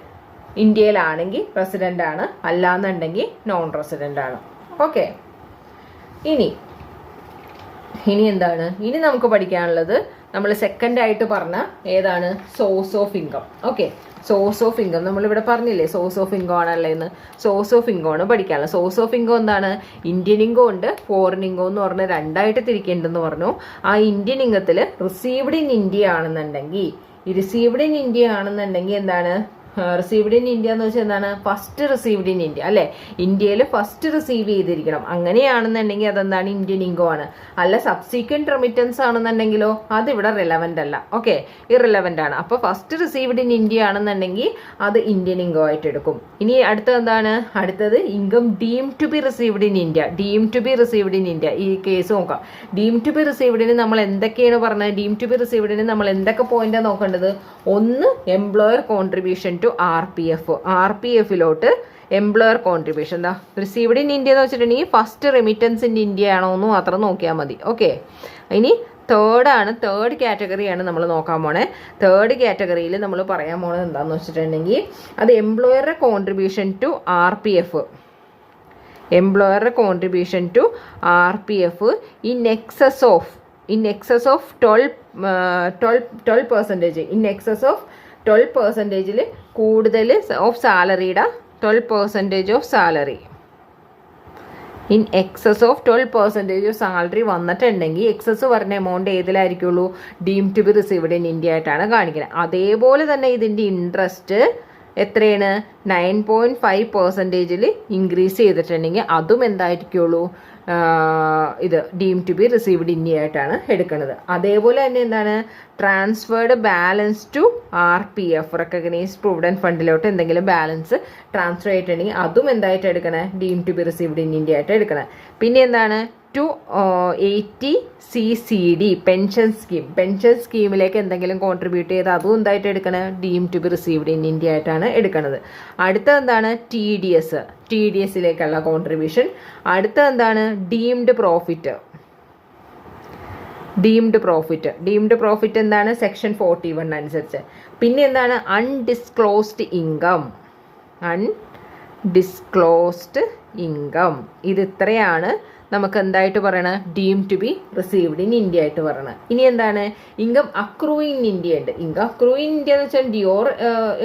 [SPEAKER 1] ഇന്ത്യയിലാണെങ്കിൽ റെസിഡന്റ് ആണ്, അല്ലാന്നുണ്ടെങ്കിൽ നോൺ റെസിഡന്റ് ആണ്. ഓക്കെ, ഇനി എന്താണ്, ഇനി നമുക്ക് പഠിക്കാനുള്ളത് നമ്മൾ സെക്കൻഡായിട്ട് പറഞ്ഞ ഏതാണ്, source of income. Okay, source of income നമ്മളിവിടെ പറഞ്ഞില്ലേ, സോഴ്സ് ഓഫ് ഇൻകം ആണല്ലേ എന്ന്. സോഴ്സ് ഓഫ് ഇൻകം ആണ് പഠിക്കാനുള്ളത്. സോഴ്സ് ഓഫ് ഇൻകം എന്താണ്, ഇന്ത്യൻ ഇൻകം ഉണ്ട്, ഫോറിൻ ഇൻകം എന്ന് പറഞ്ഞ് രണ്ടായിട്ട് തിരിക്കേണ്ടെന്ന് പറഞ്ഞു. ആ ഇന്ത്യൻ ഇൻകത്തിൽ റിസീവ്ഡ് ഇൻ ഇന്ത്യ ആണെന്നുണ്ടെങ്കിൽ എന്താണ്, റിസീവ്ഡ് ഇൻ ഇന്ത്യ എന്ന് വെച്ചാൽ എന്താണ്, ഫസ്റ്റ് റിസീവ്ഡ് ഇൻ ഇന്ത്യ അല്ലേ, ഇന്ത്യയിൽ ഫസ്റ്റ് റിസീവ് ചെയ്തിരിക്കണം. അങ്ങനെയാണെന്നുണ്ടെങ്കിൽ അതെന്താണ്, ഇന്ത്യൻ ഇൻകം ആണ്. അല്ല സബ്സീക്വന്റ് റെമിറ്റൻസ് ആണെന്നുണ്ടെങ്കിലോ അതിവിടെ റിലവൻ്റ് അല്ല. ഓക്കെ, ഇറലവൻ്റ് ആണ്. അപ്പോൾ ഫസ്റ്റ് റിസീവ്ഡ് ഇൻ ഇന്ത്യ ആണെന്നുണ്ടെങ്കിൽ അത് ഇന്ത്യൻ ഇൻകം ആയിട്ട് എടുക്കും. ഇനി അടുത്തത് income deem to be received in India. ഈ കേസ് നോക്കാം. ഡീം ടു ബി റിസീവ്ഡിന് നമ്മൾ എന്തൊക്കെയാണ് പറഞ്ഞത്, ഡീം ടു ബി റിസീവ്ഡിന് നമ്മൾ എന്തൊക്കെ പോയിന്റാണ് നോക്കേണ്ടത്, ഒന്ന് employer contribution to RPF employer contribution. എന്താ റിസീവ്ഡ് ഇൻ ഇന്ത്യ എന്ന് വെച്ചിട്ടുണ്ടെങ്കിൽ ഫസ്റ്റ് റെമിറ്റൻസ് ഇൻ ഇന്ത്യ ആണോ എന്ന് മാത്രം നോക്കിയാൽ മതി. ഓക്കെ, ഇനി തേർഡ് കാറ്റഗറിയാണ് നമ്മൾ നോക്കാൻ പോണേ. തേർഡ് കാറ്റഗറിയിൽ നമ്മൾ പറയാൻ പോണത് എന്താണെന്ന് വെച്ചിട്ടുണ്ടെങ്കിൽ അത് എംപ്ലോയറുടെ contribution to RPF in excess of 12% കൂടുതൽ ഓഫ് സാലറിയുടെ 12% of salary in excess of 12% of salary വന്നിട്ടുണ്ടെങ്കിൽ എക്സസ് പറഞ്ഞ എമൗണ്ട് ഏതിലായിരിക്കുള്ളൂ, deem to be received in India ആയിട്ടാണ് കാണിക്കുന്നത്. അതേപോലെ തന്നെ ഇതിൻ്റെ ഇൻട്രസ്റ്റ് എത്രയാണ്, 9.5% ഇൻക്രീസ് ചെയ്തിട്ടുണ്ടെങ്കിൽ അതും എന്തായിരിക്കുള്ളൂ, ഇത് deem to be received India ആയിട്ടാണ് എടുക്കുന്നത്. അതേപോലെ തന്നെ എന്താണ്, transferred balance to RPF recognised provident ഫണ്ടിലോട്ട് എന്തെങ്കിലും ബാലൻസ് ട്രാൻസ്ഫർ ചെയ്തിട്ടുണ്ടെങ്കിൽ അതും എന്തായിട്ട് എടുക്കണേ, deem to be received in India ആയിട്ട് എടുക്കണേ. പിന്നെ എന്താണ്, 280CCD പെൻഷൻ സ്കീമിലേക്ക് എന്തെങ്കിലും കോൺട്രിബ്യൂട്ട് ചെയ്ത് അതും എന്തായിട്ട് എടുക്കണേ, deem to be received in India ആയിട്ടാണ് എടുക്കുന്നത്. അടുത്തത് എന്താണ്, TDSയിലേക്കുള്ള കോൺട്രിബ്യൂഷൻ. അടുത്തത് എന്താണ്, ഡീംഡ് പ്രോഫിറ്റ് എന്താണ്, സെക്ഷൻ 41 അനുസരിച്ച്. പിന്നെ എന്താണ്, അൺഡിസ്ക്ലോസ്ഡ് ഇൻകം. ഇത് ഇത്രയാണ് നമുക്ക് എന്തായിട്ട് പറയണത്, deem to be received in India ആയിട്ട് പറയണത്. ഇനി എന്താണ്, ഇൻകം അക്രൂയിങ് ഇൻ ഇന്ത്യ ഉണ്ട്. ഇൻകം അക്രൂയിങ് ഇൻ ഇന്ത്യ എന്ന് വെച്ചാൽ ഡ്യൂർ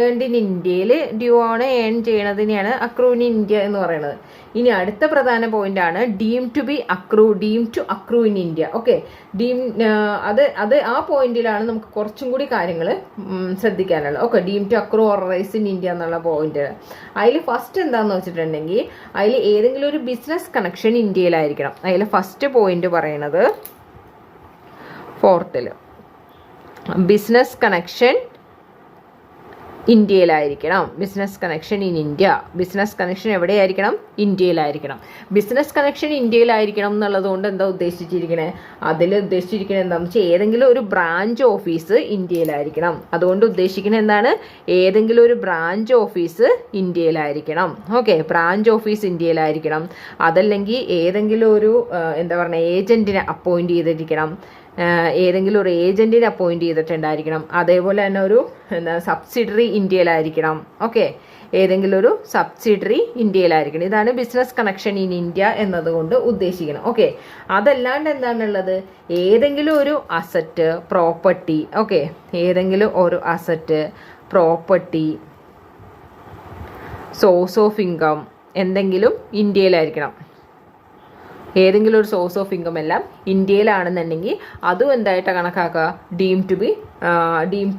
[SPEAKER 1] ഏൺഡ് ഇൻ ഇന്ത്യയിൽ ഡ്യൂ ആണ് ഏൺ ചെയ്യണതിനെയാണ് അക്രൂയിങ് ഇൻ ഇന്ത്യ എന്ന് പറയുന്നത്. ഇനി അടുത്ത പ്രധാന പോയിന്റ് ആണ് deem to accrue in India. Okay, അത് ആ പോയിന്റിലാണ് നമുക്ക് കുറച്ചും കൂടി കാര്യങ്ങൾ ശ്രദ്ധിക്കാനുള്ളത്. Okay, deem to accrue or rise in India എന്നുള്ള പോയിന്റ്. അതിൽ ഫസ്റ്റ് എന്താന്ന് വെച്ചിട്ടുണ്ടെങ്കിൽ അതിൽ ഏതെങ്കിലും ഒരു ബിസിനസ് കണക്ഷൻ ഇന്ത്യയിലായിരിക്കും. അതിൽ ഫസ്റ്റ് പോയിന്റ് പറയണത് 4th ബിസിനസ് കണക്ഷൻ ഇന്ത്യയിലായിരിക്കണം. Business connection in India. Business connection എവിടെയായിരിക്കണം? ഇന്ത്യയിലായിരിക്കണം. ബിസിനസ് കണക്ഷൻ ഇന്ത്യയിലായിരിക്കണം എന്നുള്ളത് കൊണ്ട് എന്താ ഉദ്ദേശിച്ചിരിക്കണേ? അതിൽ ഉദ്ദേശിച്ചിരിക്കുന്നത് എന്താണെന്ന് വെച്ചാൽ ഏതെങ്കിലും ഒരു ബ്രാഞ്ച് ഓഫീസ് ഇന്ത്യയിലായിരിക്കണം. അതുകൊണ്ട് ഉദ്ദേശിക്കുന്നത് എന്താണ്? ഏതെങ്കിലും ഒരു ബ്രാഞ്ച് ഓഫീസ് ഇന്ത്യയിലായിരിക്കണം. ഓക്കെ, ബ്രാഞ്ച് ഓഫീസ് ഇന്ത്യയിലായിരിക്കണം. അതല്ലെങ്കിൽ ഏതെങ്കിലും ഒരു എന്താ പറയുക ഏജന്റിനെ അപ്പോയിന്റ് ചെയ്തിരിക്കണം. ഏതെങ്കിലും ഒരു ഏജന്റിനെ അപ്പോയിന്റ് ചെയ്തിട്ടുണ്ടായിരിക്കണം. അതേപോലെ തന്നെ ഒരു സബ്സിഡറി ഇന്ത്യയിലായിരിക്കണം. ഓക്കെ, ഏതെങ്കിലും ഒരു സബ്സിഡറി ഇന്ത്യയിലായിരിക്കണം. ഇതാണ് ബിസിനസ് കണക്ഷൻ ഇൻ ഇന്ത്യ എന്നതുകൊണ്ട് ഉദ്ദേശിക്കണം. ഓക്കെ, അതല്ലാണ്ട് എന്താണുള്ളത്? ഏതെങ്കിലും ഒരു അസറ്റ്, പ്രോപ്പർട്ടി, ഓക്കെ, ഏതെങ്കിലും ഒരു asset, property, source of income എന്തെങ്കിലും ഇന്ത്യയിലായിരിക്കണം. ഏതെങ്കിലും ഒരു സോഴ്സ് ഓഫ് ഇൻകം എല്ലാം ഇന്ത്യയിലാണെന്നുണ്ടെങ്കിൽ അതും എന്തായിട്ട് കണക്കാക്കുക? Deem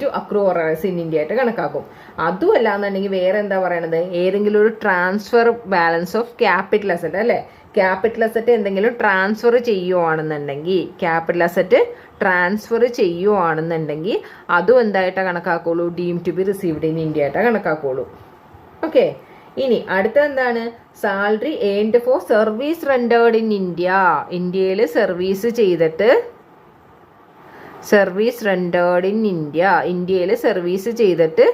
[SPEAKER 1] to accrue or arise in India ആയിട്ട് കണക്കാക്കും. അതും അല്ല എന്നുണ്ടെങ്കിൽ വേറെ എന്താ പറയണത്? ഏതെങ്കിലും ഒരു transfer balance of capital asset, അല്ലേ? ക്യാപിറ്റൽ അസറ്റ് എന്തെങ്കിലും ട്രാൻസ്ഫർ ചെയ്യുവാണെന്നുണ്ടെങ്കിൽ, ക്യാപിറ്റൽ അസറ്റ് ട്രാൻസ്ഫർ ചെയ്യുവാണെന്നുണ്ടെങ്കിൽ അതും എന്തായിട്ടാണ് കണക്കാക്കുള്ളൂ? Deem to be received in India ആയിട്ടാണ് കണക്കാക്കുള്ളൂ. ഓക്കെ, ഇനി അടുത്ത എന്താണ്? Salary earned for service rendered in India. ഇന്ത്യയിൽ സർവീസ് ചെയ്തിട്ട്, സർവീസ് റെൻഡേർഡ് ഇൻ ഇന്ത്യ, ഇന്ത്യയിൽ സർവീസ് ചെയ്തിട്ട്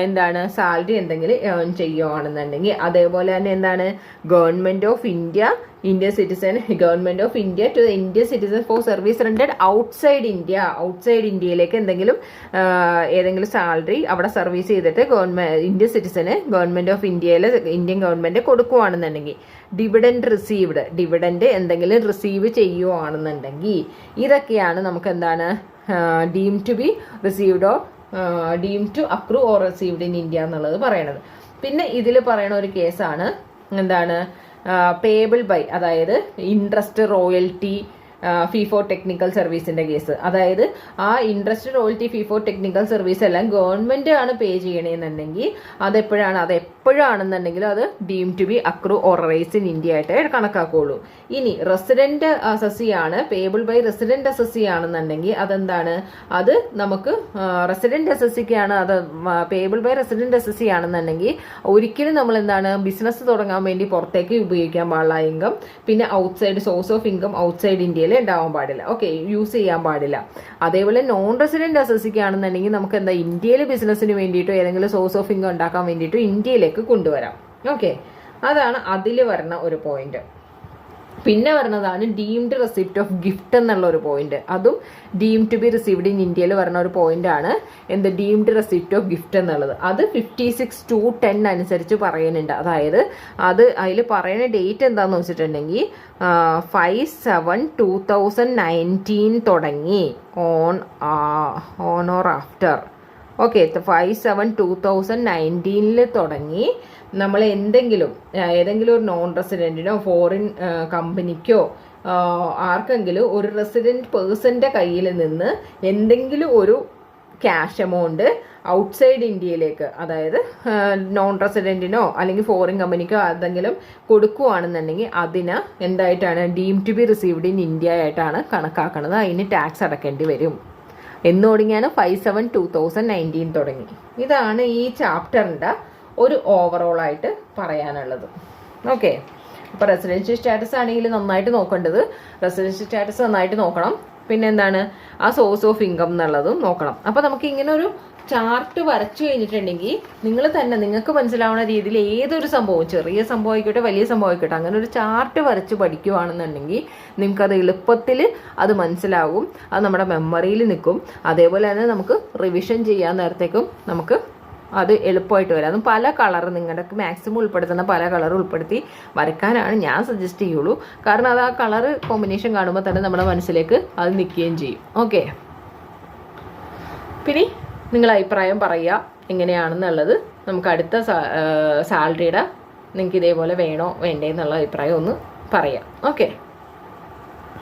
[SPEAKER 1] എന്താണ് സാലറി എന്തെങ്കിലും ഏൺ ചെയ്യുകയാണെന്നുണ്ടെങ്കിൽ, അതേപോലെ തന്നെ എന്താണ് government of India, Indian citizen, government of India to Indian citizen four service rendered outside India, outside ഇന്ത്യയിലേക്ക് എന്തെങ്കിലും ഏതെങ്കിലും സാലറി അവിടെ സർവീസ് ചെയ്തിട്ട് ഇന്ത്യൻ സിറ്റിസന് ഗവൺമെന്റ് ഓഫ് ഇന്ത്യയിൽ ഇന്ത്യൻ ഗവൺമെന്റ് കൊടുക്കുകയാണെന്നുണ്ടെങ്കിൽ, ഡിവിഡൻഡ് റിസീവ്ഡ്, ഡിവിഡൻഡ് എന്തെങ്കിലും റിസീവ് ചെയ്യുകയാണെന്നുണ്ടെങ്കിൽ, ഇതൊക്കെയാണ് നമുക്ക് എന്താണ് deem to be received or deem to accrue or received in India എന്നുള്ളത് പറയണത്. പിന്നെ ഇതിൽ പറയണ ഒരു കേസാണ് എന്താണ് പേബിൾ ബൈ, അതായത് interest, royalty, fee for technical സർവീസിന്റെ കേസ്. അതായത് ആ interest, royalty, fee for technical service എല്ലാം ഗവൺമെന്റ് ആണ് പേ ചെയ്യണമെന്നുണ്ടെങ്കിൽ എപ്പോഴാണെന്നുണ്ടെങ്കിൽ അത് deem to be accrue or rise in India ആയിട്ട് കണക്കാക്കുള്ളൂ. ഇനി റെസിഡന്റ് അസസി ആണ്, പേബിൾ ബൈ റെസിഡന്റ് അസസി ആണെന്നുണ്ടെങ്കിൽ അതെന്താണ്? അത് നമുക്ക് റെസിഡന്റ് അസസിക്കാണ്, അത് പേബിൾ ബൈ റെസിഡന്റ് അസസി ആണെന്നുണ്ടെങ്കിൽ ഒരിക്കലും നമ്മൾ എന്താണ് ബിസിനസ് തുടങ്ങാൻ വേണ്ടി പുറത്തേക്ക് ഉപയോഗിക്കാൻ പാടില്ല ഇൻകം. പിന്നെ outside source of income outside ഇന്ത്യയിൽ ഉണ്ടാവാൻ പാടില്ല. ഓക്കെ, യൂസ് ചെയ്യാൻ പാടില്ല. അതേപോലെ നോൺ റെസിഡന്റ് അസസിക്ക് ആണെന്നുണ്ടെങ്കിൽ നമുക്ക് എന്താ ഇന്ത്യയിൽ ബിസിനസ്സിന് വേണ്ടിയിട്ടോ ഏതെങ്കിലും സോഴ്സ് ഓഫ് ഇൻകം ഉണ്ടാക്കാൻ വേണ്ടിയിട്ടോ ഇന്ത്യയിലേക്ക് കൊണ്ടുവരാം. ഓക്കെ, അതാണ് അതിൽ വരുന്ന ഒരു പോയിന്റ്. പിന്നെ വരുന്നതാണ് ഡീംഡ് റെസിപ്റ്റ് ഓഫ് ഗിഫ്റ്റ് എന്നുള്ള ഒരു പോയിന്റ്. അതും deem to be received in ഇന്ത്യയിൽ വരുന്ന ഒരു പോയിന്റ് ആണ് എന്ത് ഡീംഡ് റെസിപ്റ്റ് ഓഫ് ഗിഫ്റ്റ് എന്നുള്ളത്. അത് 56(2)(10) അനുസരിച്ച് പറയുന്നുണ്ട്. അതായത് അത് അതിൽ പറയുന്ന ഡേറ്റ് എന്താണെന്ന് വെച്ചിട്ടുണ്ടെങ്കിൽ 5/7/2019 തുടങ്ങി ഓൺ ഓർ ആഫ്റ്റർ. ഓക്കെ, 5/7/2019 തുടങ്ങി നമ്മൾ ഏതെങ്കിലും ഒരു നോൺ റെസിഡൻറ്റിനോ ഫോറിൻ കമ്പനിക്കോ ആർക്കെങ്കിലും ഒരു റെസിഡൻറ്റ് പേഴ്സൻ്റെ കയ്യിൽ നിന്ന് എന്തെങ്കിലും ഒരു ക്യാഷ് എമൗണ്ട് ഔട്ട്സൈഡ് ഇന്ത്യയിലേക്ക്, അതായത് നോൺ റെസിഡൻറ്റിനോ അല്ലെങ്കിൽ ഫോറിൻ കമ്പനിക്കോ എന്തെങ്കിലും കൊടുക്കുകയാണെന്നുണ്ടെങ്കിൽ അതിന് എന്തായിട്ടാണ് deem to be received in India ആയിട്ടാണ് കണക്കാക്കുന്നത്. അതിന് ടാക്സ് അടക്കേണ്ടി വരും. എന്ന് തുടങ്ങിയാണ് 5/7/2019 തുടങ്ങി. ഇതാണ് ഈ ചാപ്റ്ററിൻ്റെ ഒരു ഓവറോൾ ആയിട്ട് പറയാനുള്ളത്. ഓക്കെ, അപ്പോൾ റെസിഡൻഷ്യൽ സ്റ്റാറ്റസ് ആണെങ്കിൽ നന്നായിട്ട് നോക്കേണ്ടത് റെസിഡൻഷ്യൽ സ്റ്റാറ്റസ് നന്നായിട്ട് നോക്കണം. പിന്നെ എന്താണ് ആ സോഴ്സ് ഓഫ് ഇൻകം എന്നുള്ളതും നോക്കണം. അപ്പോൾ നമുക്ക് ഇങ്ങനെ ഒരു ചാർട്ട് വരച്ചു കഴിഞ്ഞിട്ടുണ്ടെങ്കിൽ നിങ്ങൾക്ക് മനസ്സിലാവുന്ന രീതിയിൽ ഏതൊരു സംഭവം, ചെറിയ സംഭവം ആയിക്കോട്ടെ വലിയ സംഭവം ആയിക്കോട്ടെ, അങ്ങനെ ഒരു ചാർട്ട് വരച്ച് പഠിക്കുകയാണെന്നുണ്ടെങ്കിൽ നിങ്ങൾക്കത് എളുപ്പത്തിൽ അത് മനസ്സിലാവും, അത് നമ്മുടെ മെമ്മറിയിൽ നിൽക്കും. അതേപോലെ തന്നെ നമുക്ക് റിവിഷൻ ചെയ്യാൻ നേരത്തേക്കും നമുക്ക് അത് എളുപ്പമായിട്ട് വരാം. അതും പല കളർ നിങ്ങളുടെ മാക്സിമം ഉൾപ്പെടുത്തുന്ന പല കളർ ഉൾപ്പെടുത്തി വരയ്ക്കാനാണ് ഞാൻ സജസ്റ്റ് ചെയ്യുള്ളൂ. കാരണം അത് ആ കളർ കോമ്പിനേഷൻ കാണുമ്പോൾ തന്നെ നമ്മുടെ മനസ്സിലേക്ക് അത് നിൽക്കുകയും ചെയ്യും. ഓക്കെ, പിന്നെ നിങ്ങൾ അഭിപ്രായം പറയുക എങ്ങനെയാണെന്നുള്ളത്. നമുക്ക് അടുത്ത സാലറിയുടെ നിങ്ങൾക്ക് ഇതേപോലെ വേണോ വേണ്ടേ എന്നുള്ള അഭിപ്രായം ഒന്ന് പറയാം. ഓക്കെ.